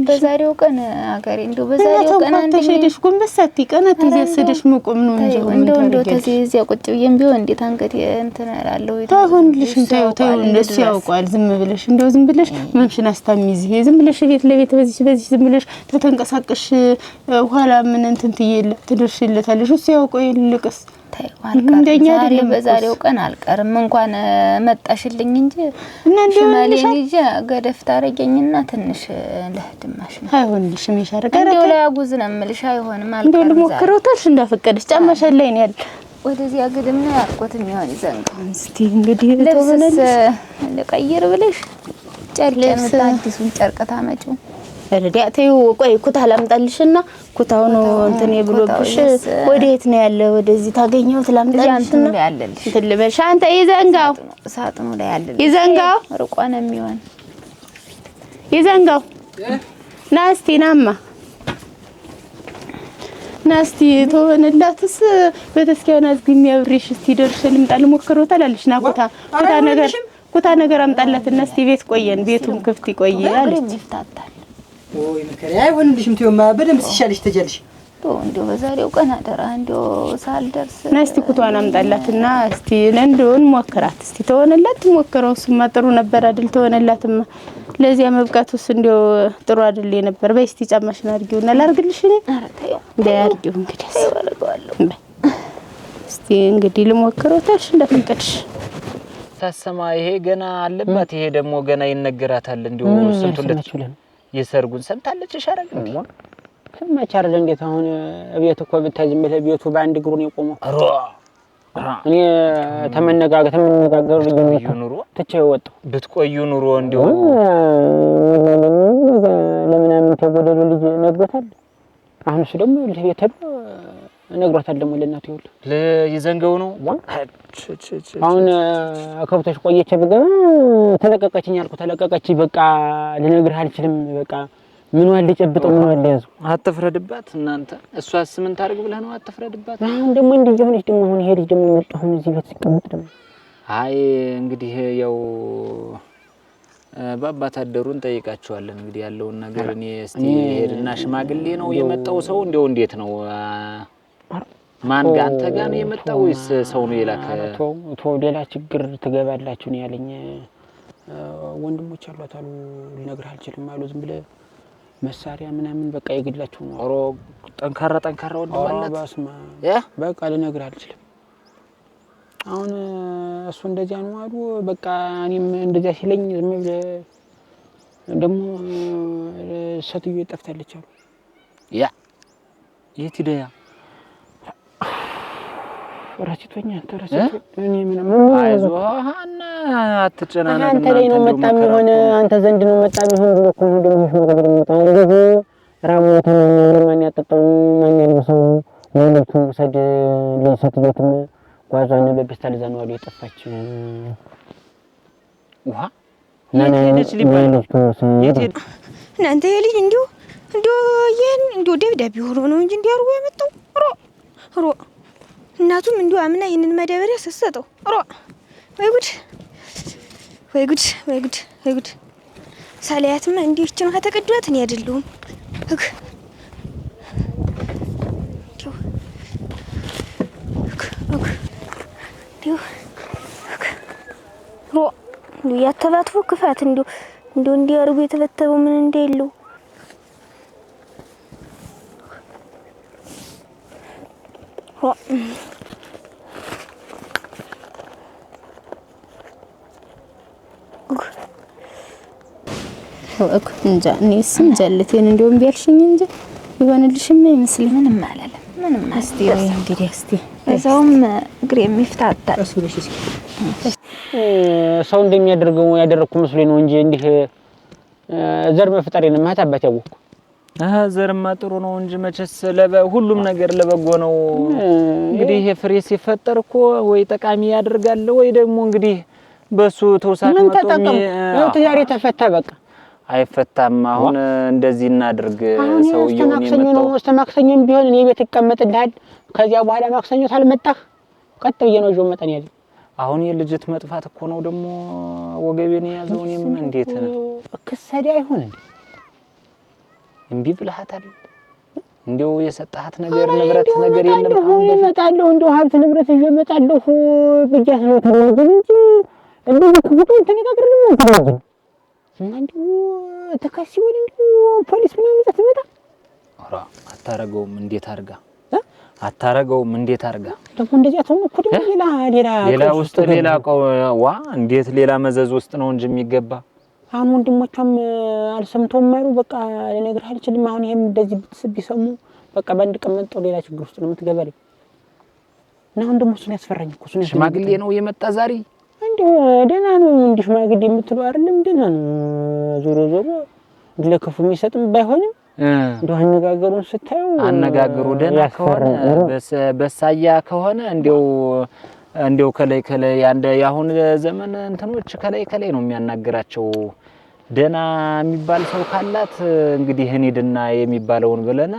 በዛሬው ቀን አገሬ እንደው በዛሬው ቀን አንተ ሄደሽ ጎንበስ ሳትይ ቀናት ይዘስደሽ መቆም ነው እንጂ እንደው ተዚህ እዚያ ቁጭ ብዬም ቢሆን እንዴት አንገት እንትን እላለሁ አይሆንልሽ ታዩ እነሱ ያውቃል። ዝም ብለሽ እንደው ዝም ብለሽ መምሽን አስታሚዝ ይሄ ዝም ብለሽ ቤት ለቤት በዚህ ዝም ብለሽ ተተንቀሳቀሽ ኋላ ምን እንትን ትደርሽለታለሽ። እሱ ያውቀው ይልቅስ ታዩ አልቀርም ዛሬ በዛሬው ቀን አልቀርም እንኳን መጣሽልኝ እንጂ እና እንደማለኝ ይዤ ገደፍ ታረገኝና ትንሽ ለህድማሽ ነው አይሆንልሽ የሚሻረጋ እንደው ላይ አጉዝ ነው የምልሽ አይሆንም አልቀርም እንደው ልሞክረውታልሽ እንዳፈቀደሽ ጫማሽ ላይ ነው ያለ ወደዚያ ግድም ነው ያልኩት የሚሆን ይዘንጋ እስቲ እንግዲህ ተወነልሽ ለቀይር ብለሽ ጨርቄን አዲሱን ጨርቅ ታመጪው ረዲያ ተይው ቆይ ኩታ ላምጣልሽና ኩታው ነው እንትን የብሎብሽ ወዴት ነው ያለ ወደዚህ ታገኘው ትላምጣልሽና ያለልሽ ትልበሽ አንተ ይዘንጋው ሳጥኑ ላይ ያለልሽ ይዘንጋው ርቆ ነው የሚሆን ይዘንጋው ናስቲ ናማ ናስቲ ተወነላትስ በተስኪያና ዝግኝ ያብሪሽ እስቲ ደርሽ ልምጣ ልሞክረው ታላለሽ ና ኩታ ነገር አምጣላትና እስቲ ቤት ቆየን ቤቱም ክፍት ይቆይ አለች ይፍታታል ወይ መከራ አይሆንልሽም ተውማ በደንብ ሲሻልሽ ተጀልሽ እንደው በዛሬው ቀን አደራ እንደው ሳልደርስ ናስቲ ኩቷን አምጣላትና እስቲ ለንዶን ሞክራት እስቲ ተወነላት ሞክረው ስማ ጥሩ ነበር አይደል ተወነላትማ ለዚያ መብቃቱስ እንደው ጥሩ አይደል ነበር በይ እስቲ ጫማሽን አድርጊውና ላርግልሽ እኔ ኧረ ተይው እንዳያርጊው እንግዲህ አደርገዋለሁ እስቲ እንግዲህ ልሞክረው ታሽ እንደፈቀድሽ ታሰማ ይሄ ገና አለባት ይሄ ደግሞ ገና ይነገራታል እንደው ስንቱለት የሰርጉን ሰምታለች ሻረግ ነው ሰማች አይደል እንዴት አሁን ቤት እኮ ብታዝም ቤቱ በአንድ እግሩ ነው የቆመው እኔ ተመነጋገሩ ኑሮ ተቻው ወጣ ብትቆዩ ኑሮ እንደው ለምናምን ተወደዱ ልጅ ነግሮታል አሁን እሱ ደግሞ ለቤት ነግሮታል ደግሞ ለእናቱ ይወል ለይዘንገው ነው አሁን ከብቶች ቆየች በገባ ተለቀቀችኝ አልኩ ተለቀቀች በቃ ልነግርህ አልችልም በቃ ምን ወልደ ጨብጠው ምን ወልደ ያዙ አትፍረድባት እናንተ እሷስ ምን ታርግ ብለህ ነው አትፍረድባት አሁን ደግሞ እንዲህ ሆነች ደግሞ አሁን ሄድሽ ደግሞ መጣሁ እዚህ ቤት ሲቀመጥ ደግሞ አይ እንግዲህ ያው ባባት አደሩን ጠይቃቸዋለን እንግዲህ ያለውን ነገር እኔ እስቲ ሄድና ሽማግሌ ነው የመጣው ሰው እንደው እንዴት ነው ማን ጋር አንተ ጋር ነው የመጣው ወይስ ሰው ነው የላከ ቶ ሌላ ችግር ትገባላችሁ ነው ያለኝ ወንድሞች አሏት አሉ ልነግርህ አልችልም አሉ ዝም ብለህ መሳሪያ ምናምን በቃ ይግላችሁ ነው ኦሮ ጠንካራ ወንድም አላት ባስማ በቃ ልነግርህ አልችልም አሁን እሱ እንደዚያ ነው አሉ በቃ እኔም እንደዚያ ሲለኝ ዝም ብለህ ደግሞ ሰትዩ ጠፍታለች አሉ ያ የት ሄደያ ረሲቶኛ ተረሲቶ እኔ ምን አይዞህና አትጨናነቅ አንተ ላይ ነው መጣም ሆነ አንተ ዘንድ ነው መጣም ሆነ ብሎ እኮ ነው ደግሞ ሽማግሌ መጣ እንደዚህ ራሞተን ማን ያጠጣው ማን ያልበሰው ወንድቱ ሰድ ለሰትየትም ጓዛነ በበስታል ዛኑ አሉ የጠፋች ውሃ ነነች ሊባል እናንተ የልጅ እንዲሁ ይሄን እንዲሁ ደብዳቤ ሆኖ ነው እንጂ እንዲያርጉ ያመጣው ሮ እናቱም እንዲሁ አምና ይሄንን መደበሪያ ሰሰጠው ወይ ጉድ ሳሊያትማ እንዲሁ እቺ ነው ተቀዷት እኔ አይደለሁም ሮ ያተባትፎ ክፋት እንዲሁ እንዲያርጉ የተበተበው ምን እንደሌለው እንጃ እኔስ እንጀልቴን እንደውም ቢያልሽኝ እንጂ ይሆንልሽም አይመስልም ምንም አላለም ምንም እስቲ እንግዲህ እስቲ እዛውም እግሬ የሚፍታታ ሰው እንደሚያደርገው ያደረኩ መስሎኝ ነው እንጂ እንዲህ ዘር መፍጠሬን ማታ አባት ያወቅኩ ዘርማ ጥሩ ነው እንጂ መቸስ ሁሉም ነገር ለበጎ ነው እንግዲህ ይሄ ፍሬ ሲፈጠር እኮ ወይ ጠቃሚ ያደርጋል ወይ ደግሞ እንግዲህ በሱ ተውሳክ መጥቶ ነው ትያሬ ተፈታ በቃ አይፈታም አሁን እንደዚህ እናድርግ ሰውየው ነው ማክሰኞም ቢሆን እኔ ቤት እቀመጥልሃል ከዚያ በኋላ ማክሰኞ ሳልመጣህ ቀጥ ብዬ ነው ጆ መጣን ያለ አሁን የልጅት መጥፋት እኮ ነው ደግሞ ወገቤን ያዘው እኔም እንዴት ነው ከሰዲ አይሆን እንዴ ብለሃታል እንደው የሰጣሃት ነገር ንብረት ነገር የለም አሁን እመጣለሁ እንደው ሀብት ንብረት ይዤ እመጣለሁ ብቻ ነው ተናገር እንጂ እንደው ከፍቶ ተነጋግረን ነው ተናገር እንደው ተካሲውን እንደው ፖሊስ ምናምን ተመጣ ኧረ አታረገውም እንዴት አርጋ ደግሞ እንደዚህ አትሆን እኮ ደግሞ ሌላ ውስጥ ሌላ ዋ እንዴት ሌላ መዘዝ ውስጥ ነው እንጂ የሚገባ አሁን ወንድሞቿም አልሰምቶም ማሩ በቃ ለነገር አልችልም አሁን ይሄም እንደዚህ ቢሰሙ በቃ ባንድ ቀመንጠው ሌላ ችግር ውስጥ ነው የምትገባልኝ እና አሁን ደግሞ እሱን ያስፈራኝ እኮ እሱን ሽማግሌ ነው የመጣ ዛሬ እንደው ደህና ነው እንዲህ ሽማግሌ የምትለው አይደለም ደህና ነው ዞሮ ለከፉ የሚሰጥም ባይሆንም እንደው አነጋገሩን ስታዩ አነጋገሩ ደህና ከሆነ በሳያ ከሆነ እንደው ከላይ ያሁን ዘመን እንትኖች ከላይ ነው የሚያናግራቸው ደህና የሚባል ሰው ካላት እንግዲህ ህኒድና የሚባለውን ብለና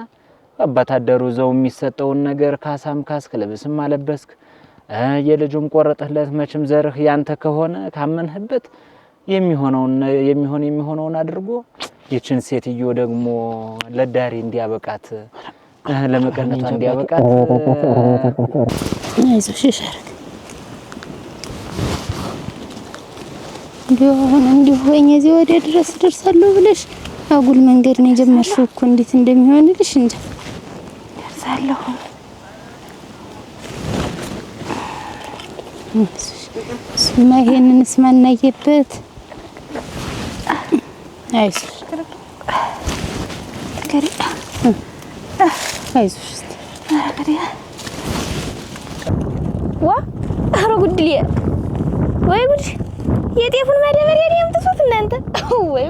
አባታደሩ ዘው የሚሰጠውን ነገር ካሳም ካስከለብስም አለበስክ የልጁም ቆረጠለት መችም ዘርህ ያንተ ከሆነ ካመንህበት የሚሆነውን አድርጎ ይችን ሴትዮ ደግሞ ለዳሪ እንዲያበቃት ለመቀነቷ እንዲያበቃት አይዞሽ ይሻርክ እንዲሁ ሆኜ እዚህ ወደ ድረስ ደርሳለሁ ብለሽ አጉል መንገድ ነው የጀመርሽው እኮ እንዴት እንደሚሆንልሽ እንጂ ደርሳለሁ ስማ ይሄንንስ ማናየበት አይዞሽ ከሪ አይዞሽ ኧረ ጉድሌ ወይ ጉድ የጤፉን ማዳበሪያ ነው የምትሱት እናንተ ወይ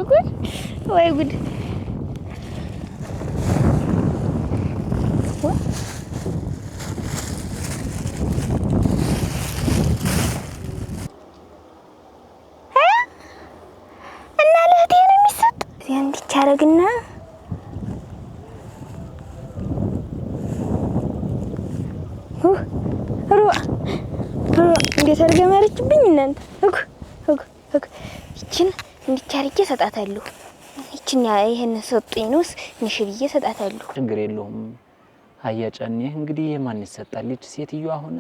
ጉድ እና ለእህቴ ነው የሚሰጥ እንዲቻረግና እንዴት አድርጋ ማረችብኝ እናንተ። ይችን እንዲቻርጌ ሰጣታለሁ። ይችን ይሄን ሰጡኝ ነውስ ንሽብዬ ሰጣታለሁ። ችግር የለውም። አያጨኔ እንግዲህ የማን ይሰጣል? ልጅ ሴትዮ አሁን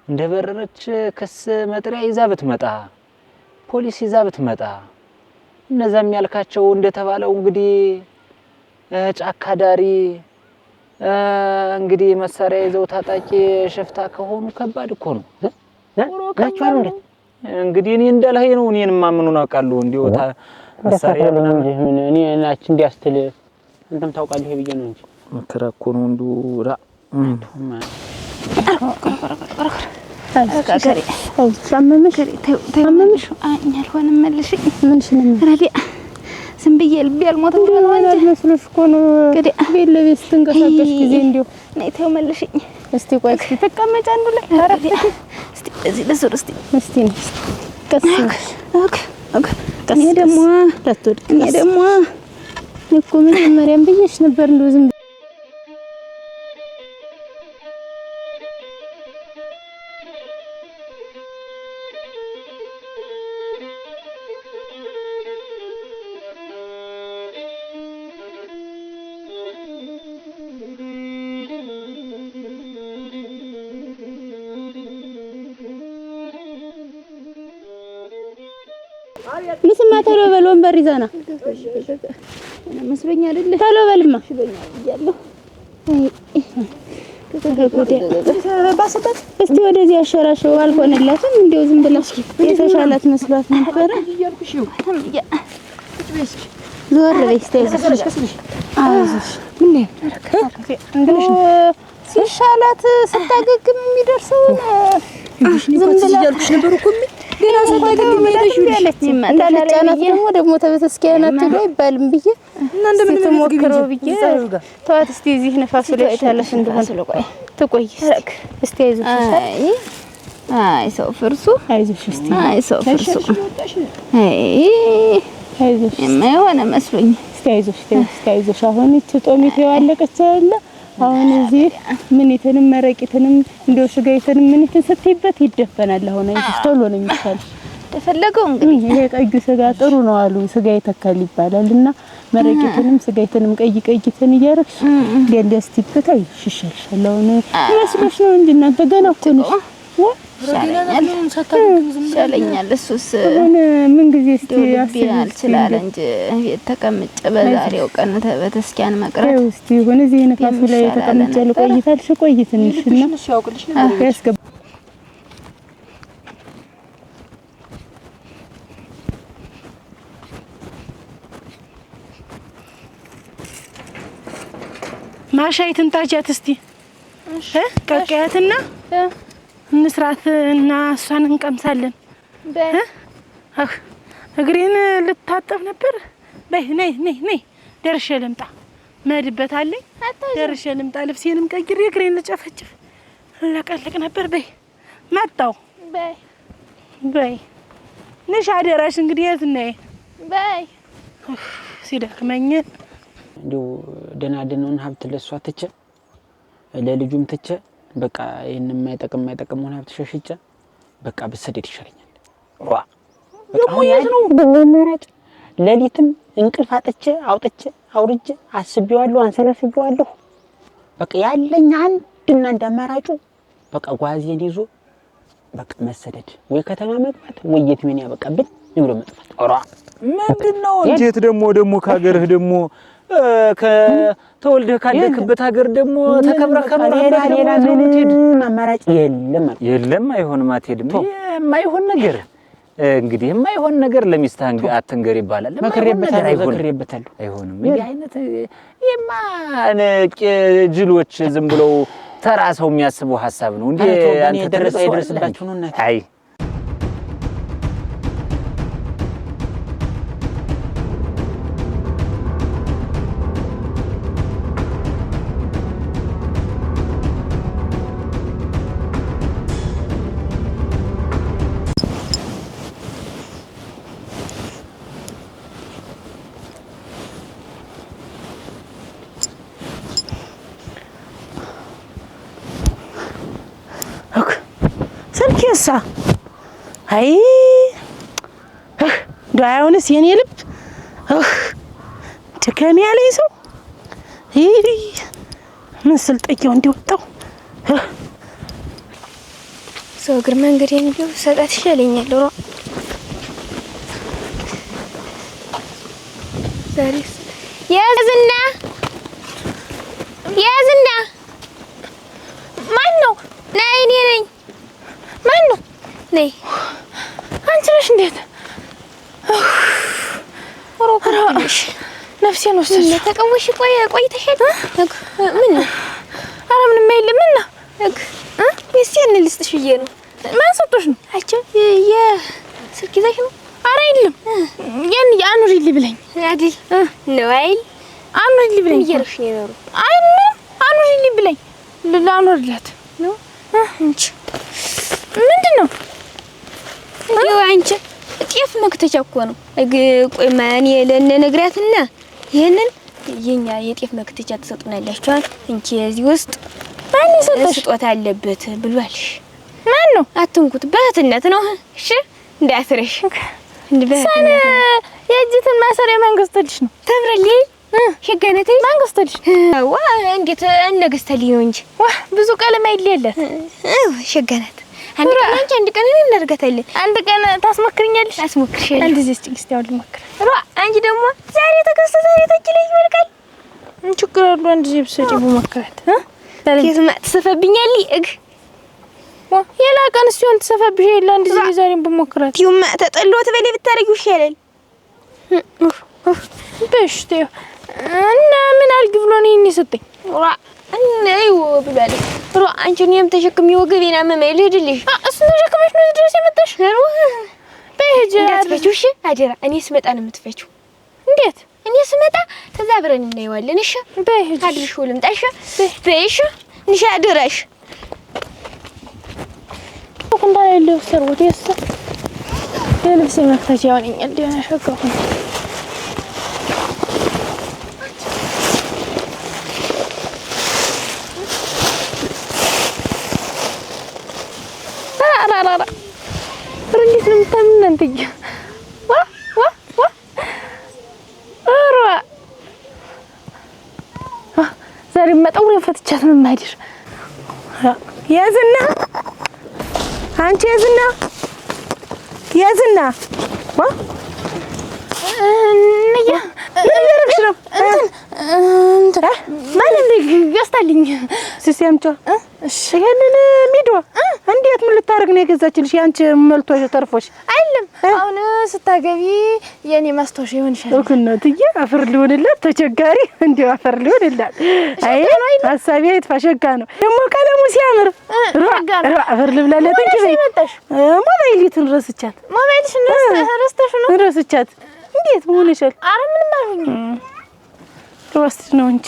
እንደበረረች ክስ መጥሪያ ይዛ ብትመጣ ፖሊስ ይዛ ብትመጣ እነዛም ያልካቸው እንደተባለው እንግዲህ ጫካ ዳሪ እንግዲህ መሳሪያ ይዘው ታጣቂ ሽፍታ ከሆኑ ከባድ እኮ ነው። ናቸው እንግዲህ እኔ እንዳልኸኝ ነው። እኔን ማምኑን አውቃለሁ። እንዲወጣ መሳሪያ ምን እኔ ናች እንዲያስትል አንተም ታውቃለህ ብዬ ነው እንጂ መከራኮ ነው እንዱ ራ ዝም ብዬ ልቤ አልሞተም ብሎ ነው እንጂ መስሎሽ እኮ ነው። ቤት ለቤት ስትንቀሳቀሽ ጊዜ እንደው ነይ ተው መልሽኝ። እስቲ ቆይ እስቲ ተቀመጭ አንዱ ላይ አረፍ እስቲ እዚህ ለሱር እስቲ ቀስ እኔ ደግሞ እኮ መጀመሪያም ብዬሽ ነበር እንደው ዝም ምስማ ቶሎ በል ወንበር ይዘና መስሎኝ አይደለ? ቶሎ በልማ እስቲ ወደዚህ አሸራሽው አልሆነላትም። እንደው ዝም ብለሽ የተሻላት መስሏት ነበር። ዞር በይ እስቲ አይዞሽ ምን እንደው ሲሻላት ስታገግም የሚደርሰው ዝም ብለሽ ነበር እኮ ገና ሰፋገግ የሚደርሽ ያለች እንዳልጫናት ደግሞ ተበተስኪያና ትዶ አይባልም ብዬ እና እንደምን ሞክረው ብዬ ተዋት እስቲ እዚህ ነፋሱ ላይ ይሻለሽ እንደሆነ ትቆይ እስቲ አይዞሽ አይ ሰው ፍርሱ አይዞሽ እስቲ አይ ሰው ፍርሱ አይዞሽ የማይሆነ መስሎኝ እስቲ አይዞሽ አሁን እቺ ጦሚት ያለቀች አይደለ አሁን እዚህ ምን ይተንም መረቂትንም እንደው ስጋይተንም ምን ይተን ስትይበት ይደፈናል። አሁን አይዞሽ ቶሎ ነው የሚሻል ተፈለገው እንግዲህ ይሄ ቀዩ ስጋ ጥሩ ነው አሉ ስጋ ይተካል ይባላልና መረቂትንም ስጋይተንም ቀይተን እያረክሽ ገለስቲበት አይሽሽልሻል። አሁን መስሎሽ ነው እንጂ እናንተ ገና እኮ ነሽ ሻለኛል እሱስ ምን ጊዜ እስቲ አልችላል እንጂ ቤት ተቀምጬ በዛሬው ቀን ተበተስኪያን መቅረት እስቲ ሆነ እዚህ ነፋሱ ላይ ተቀምጬ ልቆይታልሽ ቆይ ትንሽና ያስገባ ማሻይትን ታጃት እስቲ ቀቀያትና እንስራትና እሷን እንቀምሳለን። እግሬን ልታጠብ ነበር። በይ ነይ ደርሼ ልምጣ። መድበታለኝ ደርሼ ልምጣ። ልብሴንም ቀይሬ እግሬን ልጨፈጭፍ ለቀልቅ ነበር። በይ መጣው። በይ ንሽ አደራሽ እንግዲህ የት ነይ። በይ ሲደክመኝ እንደው ደናደነውን ሀብት ለሷ ትቼ ለልጁም ትቼ በቃ ይሄን የማይጠቅም ሆነ ሀብት ሸሽጬ በቃ ብሰደድ ይሻለኛል። በቃ ነው በመራጭ ሌሊትም እንቅልፍ አውጥቼ አውርጄ አስቤዋለሁ፣ አንሰላስቤዋለሁ። በቃ ያለኝ አንድና አንድ አማራጩ በቃ ጓዜን ይዞ በቃ መሰደድ ወይ ከተማ መግባት ወይ የትሜንያ በቃ ብን ብሎ መጥፋት። ምንድነው እንዴት ደግሞ ከሀገርህ ደግሞ ከተወልደህ ካደክበት ሀገር ደግሞ ተከብረህ ከኖርህ ሌላ ምንም አማራጭ የለም። አይሆንም፣ አትሄድም። የማይሆን ነገር እንግዲህ የማይሆን ነገር ለሚስትህ አትንገር ይባላል። መከረበታለሁ። አይሆንም። እንዲህ አይነት ጅሎች ዝም ብለው ተራ ሰው የሚያስበው ሐሳብ ነው እንዴ? አንተ ደረሰባችሁ ነው እናት። አይ አሁንሳ አይ እንደው አሁንስ የኔ ልብ ድከም ያለኝ ሰው ምን ስልጠየው እንዲወጣው ሰው እግር መንገዴን ቢው ሰጣት ይሻለኛል። ሮ ዛሬስ ያዝና ማን ነው? ነይ እኔ ነኝ። ማን ነው? ነይ አንቺ ነሽ? እንዴት ሮሮሽ ነፍሴን ወሰድሽ። ተቀወሽ ቆይተሻል። ምን ነው? ኧረ ምንም አይልም። ምን ነው? እስኪ እንልስጥሽ ብዬ ነው። ማን ሰጥቶሽ ነው? አቸው የስልክ ይዘሽ ነው? ኧረ አይልም። አኑሪልኝ ብለኝ አይደል ነው አይል አኑሪልኝ ብለኝ እየረሽ ነው የኖሩ አኑሪልኝ ብለኝ ላኑርላት ነው እንጂ ምንድን ነው እንደው አንቺ ጤፍ መክተቻ እኮ ነው። ቆይ ማን የለነ ነግራትና ይሄንን የኛ የጤፍ መክተቻ ተሰጥናላችኋል እንጂ እዚህ ውስጥ ማን ይሰጥሽ ስጦታ አለበት ብሏልሽ። ማን ነው? አትንኩት፣ በእህትነት ነው። እሺ እንዳትረሽ ሰነ የእጅትን ማሰሪያ መንግስትልሽ ነው ተብረልኝ ሸገነቴ መንግስትልሽ ዋ እንዴት እነገስተልኝ ነው እንጂ ዋ ብዙ ቀለም አይለየለት ሸገነት አንድ ቀን አንቺ አንድ ቀን እናደርጋታለን። አንድ ቀን ታስመክርኛለሽ? አስሞክርሻለሁ። አንድ ዚህ እስቲ ያው ልሞክር። አንቺ ደግሞ ዛሬ ተከሰተ ዛሬ ተችለኝ ይወልቃል። ምን ችግር አለው? አንድ ዚህ ብሰጪ ብሞክራት የትማ ትሰፈብኛለሽ የላ ቀን ሲሆን ተሰፈብሽ የለ አንድ ዚህ ዛሬም ብሞክራት ቲውማ ተጠሎት በሌ ብታረጊው ይሻላል። በሽቴው እና ምን አልግ ብሎ ነው የሰጠኝ? እኔው ብሏል። አንቺን ተሸክሚ ወገቤን አመመኝ ልሂድልሽ። እሱን ተሸክመሽ ነው ድረስ የመጣሽ? በሂጅ እንዳትፈቺው እሺ? አደራ እኔ ስመጣ ነው የምትፈቺው። እንዴት? እኔ ስመጣ ከዛ አብረን እናየዋለን። እሺ በሂጅ አድርሽው ልምጣ። እሺ በይሽ እንሻ አደራሽ እንዳለ ያለው ሰርወት የሰ የልብስ መክተቻ ያወኛል ዲና ሸቀቁ እንዴት ነው የምታምነው አንተዬ? ዛሬ መጣው ፈትቻት ነው የማይደር ያዝና አንቺ ያዝና እያረግሽ ነው እንትን ማለት ገዝታልኝ ሲሲያምጫ ይሄንን ሚዶ እንዴት ምን ልታረግ ነው የገዛችልሽ? ያንቺ መልቶሽ ተርፎሽ አይደለም አሁን ስታገቢ የኔ ማስታወሻ ይሆንሻል። እኩነትዬ አፈር ሊሆንላት ተቸጋሪ እንዴው አፈር ሊሆንላት አይ ሀሳቤ የተፋሸጋ ነው ደግሞ ቀለሙ ሲያምር አፈር ልብላለት እንጂ ሞባይሊቱን ረስቻት ሞባይልሽን ረስተሽ ነው ረስቻት እንዴት ሆነሻል? አረ ምንም አልሆኝ ወስድ ነው እንጂ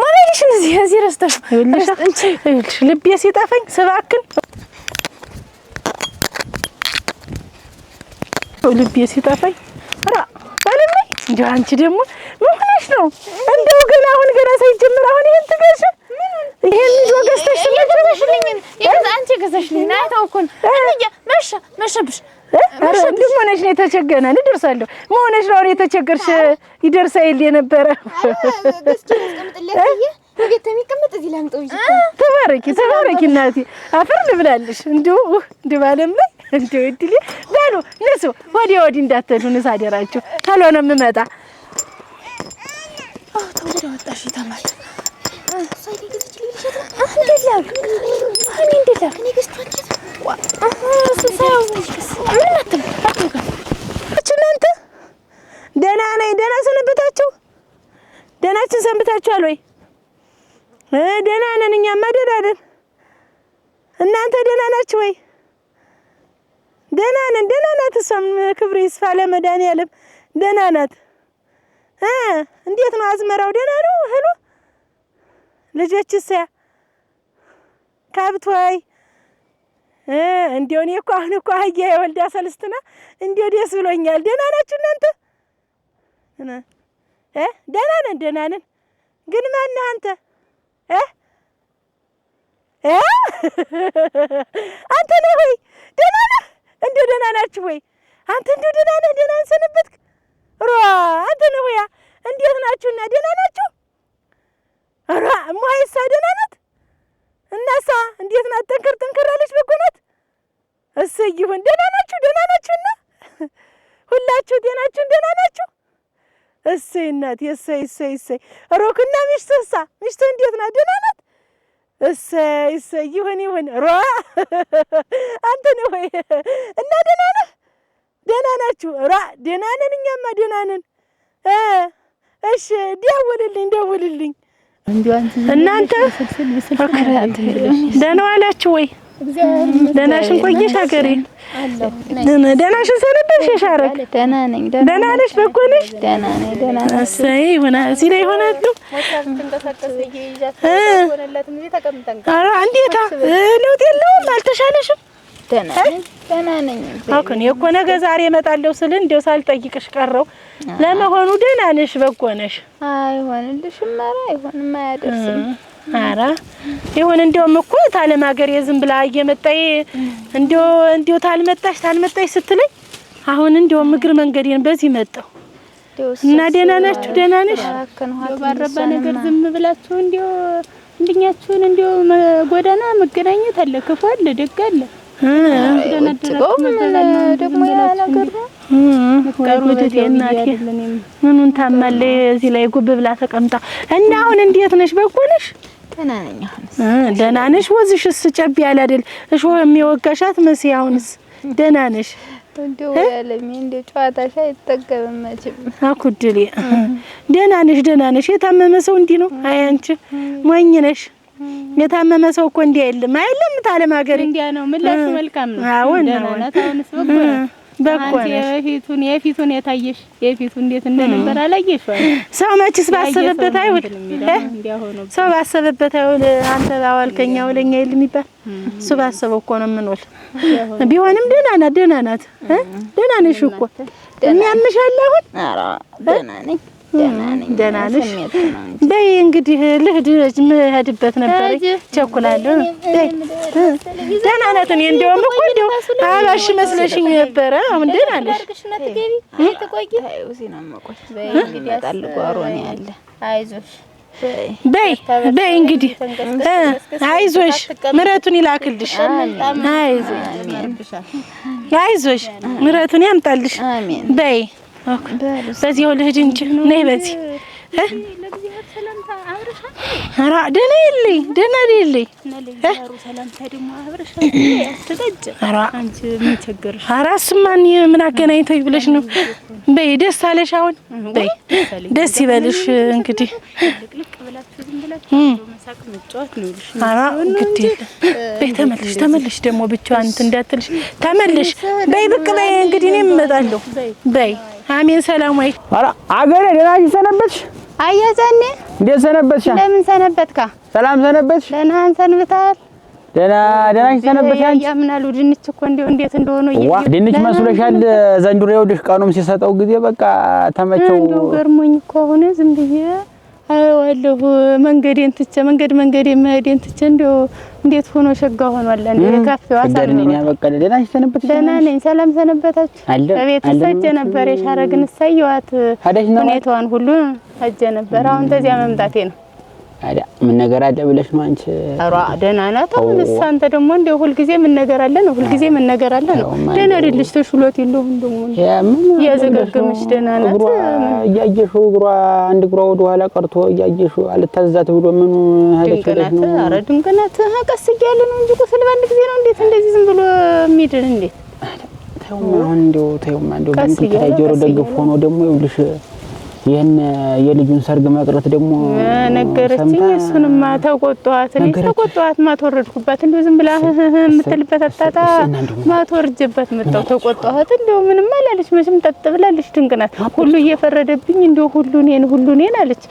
ሞባይልሽን እዚህ ረስተሽ ይኸውልሽ ልቤ ሲጠፋኝ ስባክን ልቤ ሲጠፋኝ ባለም ላይ እንደው አንቺ ደግሞ ምን ሆነሽ ነው? እንደው ገና ሳይጀምር አሁን ይሄን ትገሽ ይሄን ወገስተሽ ገዛሽልኝ አንቺ ገዛሽልኝ አይተው እኮ መሸብሽ አረ እንዴ ሆነሽ ነው የተቸገነ ልደርሳለሁ ሆነሽ ነው የተቸገርሽ ይደርሳይል የነበረ በስኪ አስቀምጥልኝ ወገተ የሚቀመጥ እዚህ ላምጠው ይጭ ተባረኪ እናቴ አፈር ልብላልሽ እንደው ባለም ላይ እንደው እድል ባሉ ንሱ ወዲያ እንዳትሄዱ ንሳደራችሁ ካልሆነ የምመጣ ተወደ ወጣሽ ተማል ሳይዲ ገዝችልኝ ይችላል እንዴት እኔ ገዝቷት እናንተ ደህና ነኝ። ደህና ሰነበታችሁ? ደህናችን ሰንብታችኋል ወይ? ደህና ነን። እኛማ ደህና ነን። እናንተ ደህና ናችሁ ወይ? ደህና ነን። ደህና ናት። እሷም ክብር ይስፋ ለመድኃኒዓለም ደህና ናት። እንዴት ነው አዝመራው? ደህና ነው እህሉ? ልጆችስ ከብት ወይ? እንዴው እኔ እኮ አሁን እኮ አህያ የወልዳ ሰልስትና እንዴው ደስ ብሎኛል። ደህና ናችሁ እናንተ? ደህና ነን። ግን ማነህ አንተ? አንተ ነህ ወይ? ደህና ነህ? እንደው ደህና ናችሁ ወይ? አንተ እንደው ደህና ነህ? ደህና ሰነበትክ? አንተ ነህ ወይ? እንዴት ናችሁና? ደህና ናችሁ? እማዬሳ ደህና ናት? እናሳ እንዴት ናት? ጠንከር አለች? በጎ ናት? እሰይ ይሁን። ደህና ናችሁ? ደህና ናችሁና ሁላችሁ ጤናችሁን ደህና ናችሁ? እሰይ እናቴ፣ እሰይ። ሮክና ሚስትህሳ? ሚስትህ እንዴት ናት? ደህና ናት? እሰይ ይሁን። አንተ ነህ ወይ? እና ደህና ነህ? ደህና ናችሁ? ደህና ነን፣ እኛማ ደህና ነን። እሺ ደውልልኝ። እናንተ ደህና ዋላችሁ ወይ? ደህናሽን ቆየሽ ሀገሬ? ደህናሽን ሰነበትሽ? ሻረግ ደህና ነኝ። ደህና ነሽ? በጎ ነሽ? ደህና ነኝ። ደህና ነኝ። እሰይ ይሁን። እዚህ ላይ ይሆናሉ። እንዴታ ለውጥ የለውም? አልተሻለሽም? ደህና ነኝ። እኔ እኮ ነገ ዛሬ እመጣለሁ ስል እንደው ሳልጠይቅሽ ቀረው። ለመሆኑ ደህና ነሽ? በጎ ነሽ? አይሆንልሽም። ኧረ አይሆንም፣ አያደርስም። ኧረ ይሁን። እንደውም እኮ ታለም ሀገሬ ዝም ብላ እየመጣይ እንደው ታልመጣሽ ስትለኝ አሁን እንደውም እግር መንገዴን በዚህ መጣሁ እና ደህና ናችሁ? ደህና ነሽ? ባረባ ነገር ዝም ብላችሁ እንድኛችሁን ጎዳና መገናኘት አለ፣ ክፉ አለ፣ ደግ አለ። ደግሞ ያ ነገር ነው። ምኑን ታማለች እዚህ ላይ ጉብ ብላ ተቀምጣ እና አሁን እንዴት ነሽ? በጎ ነሽ? ደህና ነኝ። አሁንስ ደህና ነሽ? ወዝሽስ ጨብ ያለ አይደል? እሾህ የሚወጋሻት መሲ አሁንስ ደህና ነሽ? እንደው ያለኝ እንደው ጨዋታሽ አይጠገብም መቼም። አኩድሌ ደህና ነሽ? የታመመ ሰው እንዲህ ነው። አይ አንቺ ሞኝ ነሽ። የታመመ ሰው እኮ እንዲህ አይልም ታለም ሀገሬ እንዲያ ነው። ምላሽ መልካም ነው። ደህና ናት። አሁንስ በጎ ነሽ። የፊቱን የታየሽ የፊቱ እንዴት እንደነበር አላየሽ? ሰው መችስ ባሰበበት አይውል። ሰው ባሰበበት አይውል። አንተ ባዋልከኛ ውለኛ ይል የሚባል እሱ ባሰበው እኮ ነው የምንውል። ቢሆንም ደህና ናት። ደህና ነሽ እኮ የሚያምሻል አሁን? ኧረ ደህና ነኝ። ደህና ነሽ? በይ እንግዲህ ልሂድ፣ የምሄድበት ነበር ቸኩላለሁ። ደህና ናት። እኔ እንደውም እኮ አባሽ መስለሽኝ ነበረ። አሁን ደህና ነሽ? በይ እንግዲህ አይዞሽ፣ ምሕረቱን ይላክልሽ። አይዞሽ ምሕረቱን ያምጣልሽ። በይ በዚያው ልሂድ እንጂ ነይ በዚህ ደህና የለኝ እሱማ ምን አገናኝቶኝ ብለሽ ነው? በይ ደስ አለሽ? አሁን በይ ደስ ይበልሽ። እንግዲህ በይ ተመልሽ ደግሞ ብቻዋን እንትን እንዳትልሽ ተመልሽ። በይ ብቅ በይ እንግዲህ እኔም እመጣለሁ። በይ አሜን። ሰላም ወይ አገሬ ደህና ሰነበትሽ? አያዛኔ እንዴት ሰነበትሽ? እንደምን ሰነበትካ? ሰላም ሰነበትሽ? ደህና ሰንብተሃል? ደህና ሰነበትሽ? ያምናሉ ድንች እኮ እንዴት እንደሆነ ድንች መስሎሻል? ዘንድሮ ይኸውልሽ ቀኑም ሲሰጠው ጊዜ በቃ ተመቸው። እንደው ገርሞኝ እኮ አሁን ዝም ብዬ አየዋለሁ መንገዴን ትቼ መሄዴን ትቼ እንደው እንዴት ሆኖ ሸጋ ሆኗል። እንዴ ካፌው አሳልፈው ደህና በቀለ። ደህና ሰነበትሽ? ደህና ነኝ። ሰላም ሰነበታችሁ? እቤት ሰጀ ነበር የሻረግን ሳይዋት ሁኔታዋን ሁሉ ሰጀ ነበር። አሁን ተዚያ መምጣቴ ነው። አዳ ምን ነገር አለ ብለሽ ነው አንቺ? ኧረ ደህና ናት። አሁንስ አንተ ደግሞ እንደው ሁልጊዜ ምን ነገር አለ ነው? ደህና አይደለሽ? ተሽሎት የለውም ደግሞ ያዘገገመሽ ደህና ናት። እያየሽው አንድ እግሯ ወደ ኋላ ቀርቶ እያየሽው አልታዘዛት ብሎ ምን ሀለሽ ነው? ኧረ ድንቅ ናት። ቀስ እያለ ነው እንጂ ቁስል ባንድ ጊዜ ነው እንዴት እንደዚህ ዝም ብሎ የሚድን እንዴ? አሁን እንደው በእንትን ጆሮ ደግፍ ሆኖ ደግሞ ይኸውልሽ ይሄን የልጁን ሰርግ መቅረት ደግሞ ነገረችኝ። እሱንማ ተቆጣኋት። ማትወረድኩባት እንደው ዝም ብላ የምትልበት አጣጣ ማትወርጅበት መጣው ተቆጣኋት። እንደው ምንም አላለች። መቼም ጠጥ ብላለች። ድንቅ ናት። ሁሉ እየፈረደብኝ እንደው ሁሉ እኔን አለች።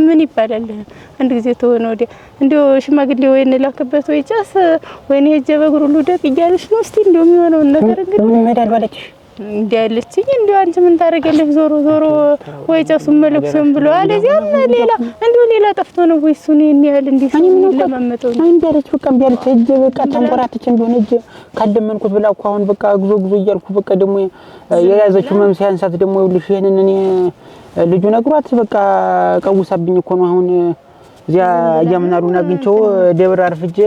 ምን ይባላል አንድ ጊዜ ተሆነ ወዲያ እንደው ሽማግሌ ወይ እንላክበት ወይ ጫስ ወይ ሄጄ በእግሩ ልውደቅ እያለች ነው። እስቲ እንደው የሚሆነውን ነገር እንግዲህ ምን መዳል ባለች እንዲያለችኝ እንዲሁ አንቺ ምን ታደርጊያለሽ? ዞሮ ዞሮ ወይ ጨሱም መልኩስም ብሎ አለዚያም ሌላ እንዲሁ ሌላ ጠፍቶ ነው ወይ እሱን ያህል እንዲህ ለማመጠው ነው እንዲያለች በቃ እንዲያለች እጄ በቃ ተንቆራተች እንደሆነ እጄ ካለመንኩት ብላ እኮ አሁን በቃ ጉዞ እያልኩ በቃ ደግሞ የያዘችው መምሲያ አንሳት ደግሞ ይኸውልሽ ይሄንን እኔ ልጁ ነግሯት በቃ ቀውሳብኝ እኮ ነው አሁን እዚያ እያምናሉና አግኝቼው ደብረ አርፍጄ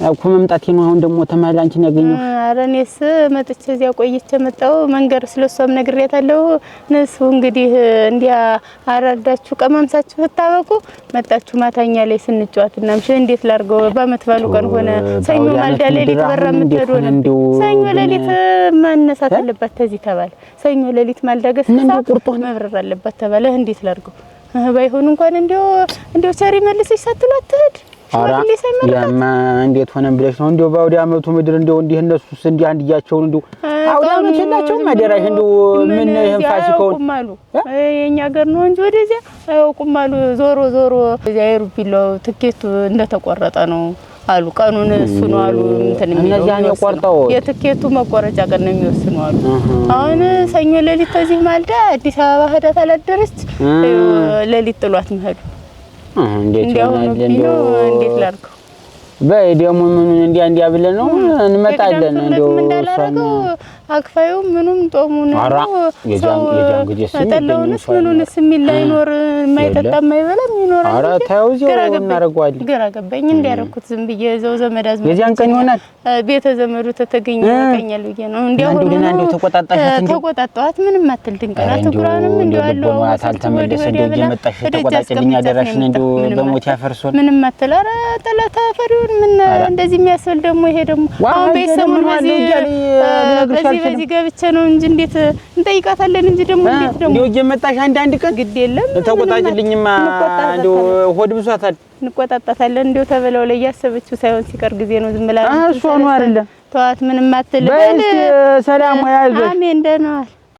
እኮ መምጣቴ ነው አሁን ደግሞ ተማላንቺን ያገኘው። ኧረ እኔስ መጥቼ እዚያ ቆይቼ መጣሁ መንገር ስለሷም ነግሬያታለሁ። ነሱ እንግዲህ እንዲያ አራዳችሁ ቀማምሳችሁ ተታበቁ መጣችሁ ማታኛ ላይ ስንጫወትና ምሽ እንዴት ላርገው በመትባሉ ቀን ሆነ ሰኞ ማልዳ ሌሊት በረምት ሄዶ ነው ሰኞ ሌሊት ማነሳት አለበት ተዚህ ተባለ። ሰኞ ሌሊት ማልዳ ገስሳ መብረር አለበት ተባለ። እንዴት ላርገው ባይሆን እንኳን እንዴው ቸሪ መልስሽ ሳትሏት ትሄድ ያማ እንዴት ሆነን ብለሽ ነው እንደው ባውዲ አመቱ ምድር እንደው እንዲህ እነሱስ እንዲህ አንድያቸውን እንደው አውዲ አመት የላቸውም አደራሽ እንደው ምን ይሄን ፋሲካውን ቁማሉ የኛ ሀገር ነው እንጂ ወደዚያ ቁማሉ ዞሮ እዚያ የሩቢለው ትኬቱ እንደተቆረጠ ነው አሉ። ቀኑን እሱ ነው አሉ እንትን የሚለው እነዚያን የቆርጠው የትኬቱ መቆረጫ ቀን ነው የሚወስኑ አሉ። አሁን ሰኞ ሌሊት ተዚህ ማልዳ አዲስ አበባ ሄዳ ታላደረች ሌሊት ጥሏት መሄዱ እንዴት ላድርገው በይ ደግሞ ምን እንዲያ ብለን ነው እንመጣለን እንደው እሷን አክፋዩ ምኑም ጦሙን ነው ተጠለውንስ ምኑንስ የሚል ላይኖር የማይጠጣ የማይበላ የሚኖር ኧረ ተይው እዚያው እናደርገዋለን። ግራ ገባኝ እንዲያረኩት ዝም ብዬ እዛው ዘመድ አዝማድ የዚያን ቀን ይሆናል ቤተ ዘመዱ ተተገኘ ያቀኛል ብዬ ነው እንዲያው እንደው ተቆጣጣኋት ምንም አትል ድንቀናት ጉራንም እንዲያው አለው አልተመለሰ እንደው እየመጣሽ ተቆጣጣልኝ አደራሽን እንደው በሞት ያፈርሶን ምንም አትል ኧረ ጠላታ ፈሪውን ምን እንደዚህ የሚያስብል ደግሞ ይሄ ደግሞ አሁን በሰሙን በዚህ ገብቼ ነው እንጂ እንዴት እንጠይቃታለን እንጂ ደግሞ እንዴት ደግሞ እንደው እየመጣሽ አንድ ቀን ግድ የለም ተቆጣጭልኝማ እንደው ሆድ ብሷታል እንቆጣጣታለን እንደው ተበለው ላይ ያሰበችው ሳይሆን ሲቀር ጊዜ ነው ዝም ብላ እሷ ነው አይደለም ተዋት ምንም አትል በል ሰላም ያይዞሽ አሜን ደህና ዋል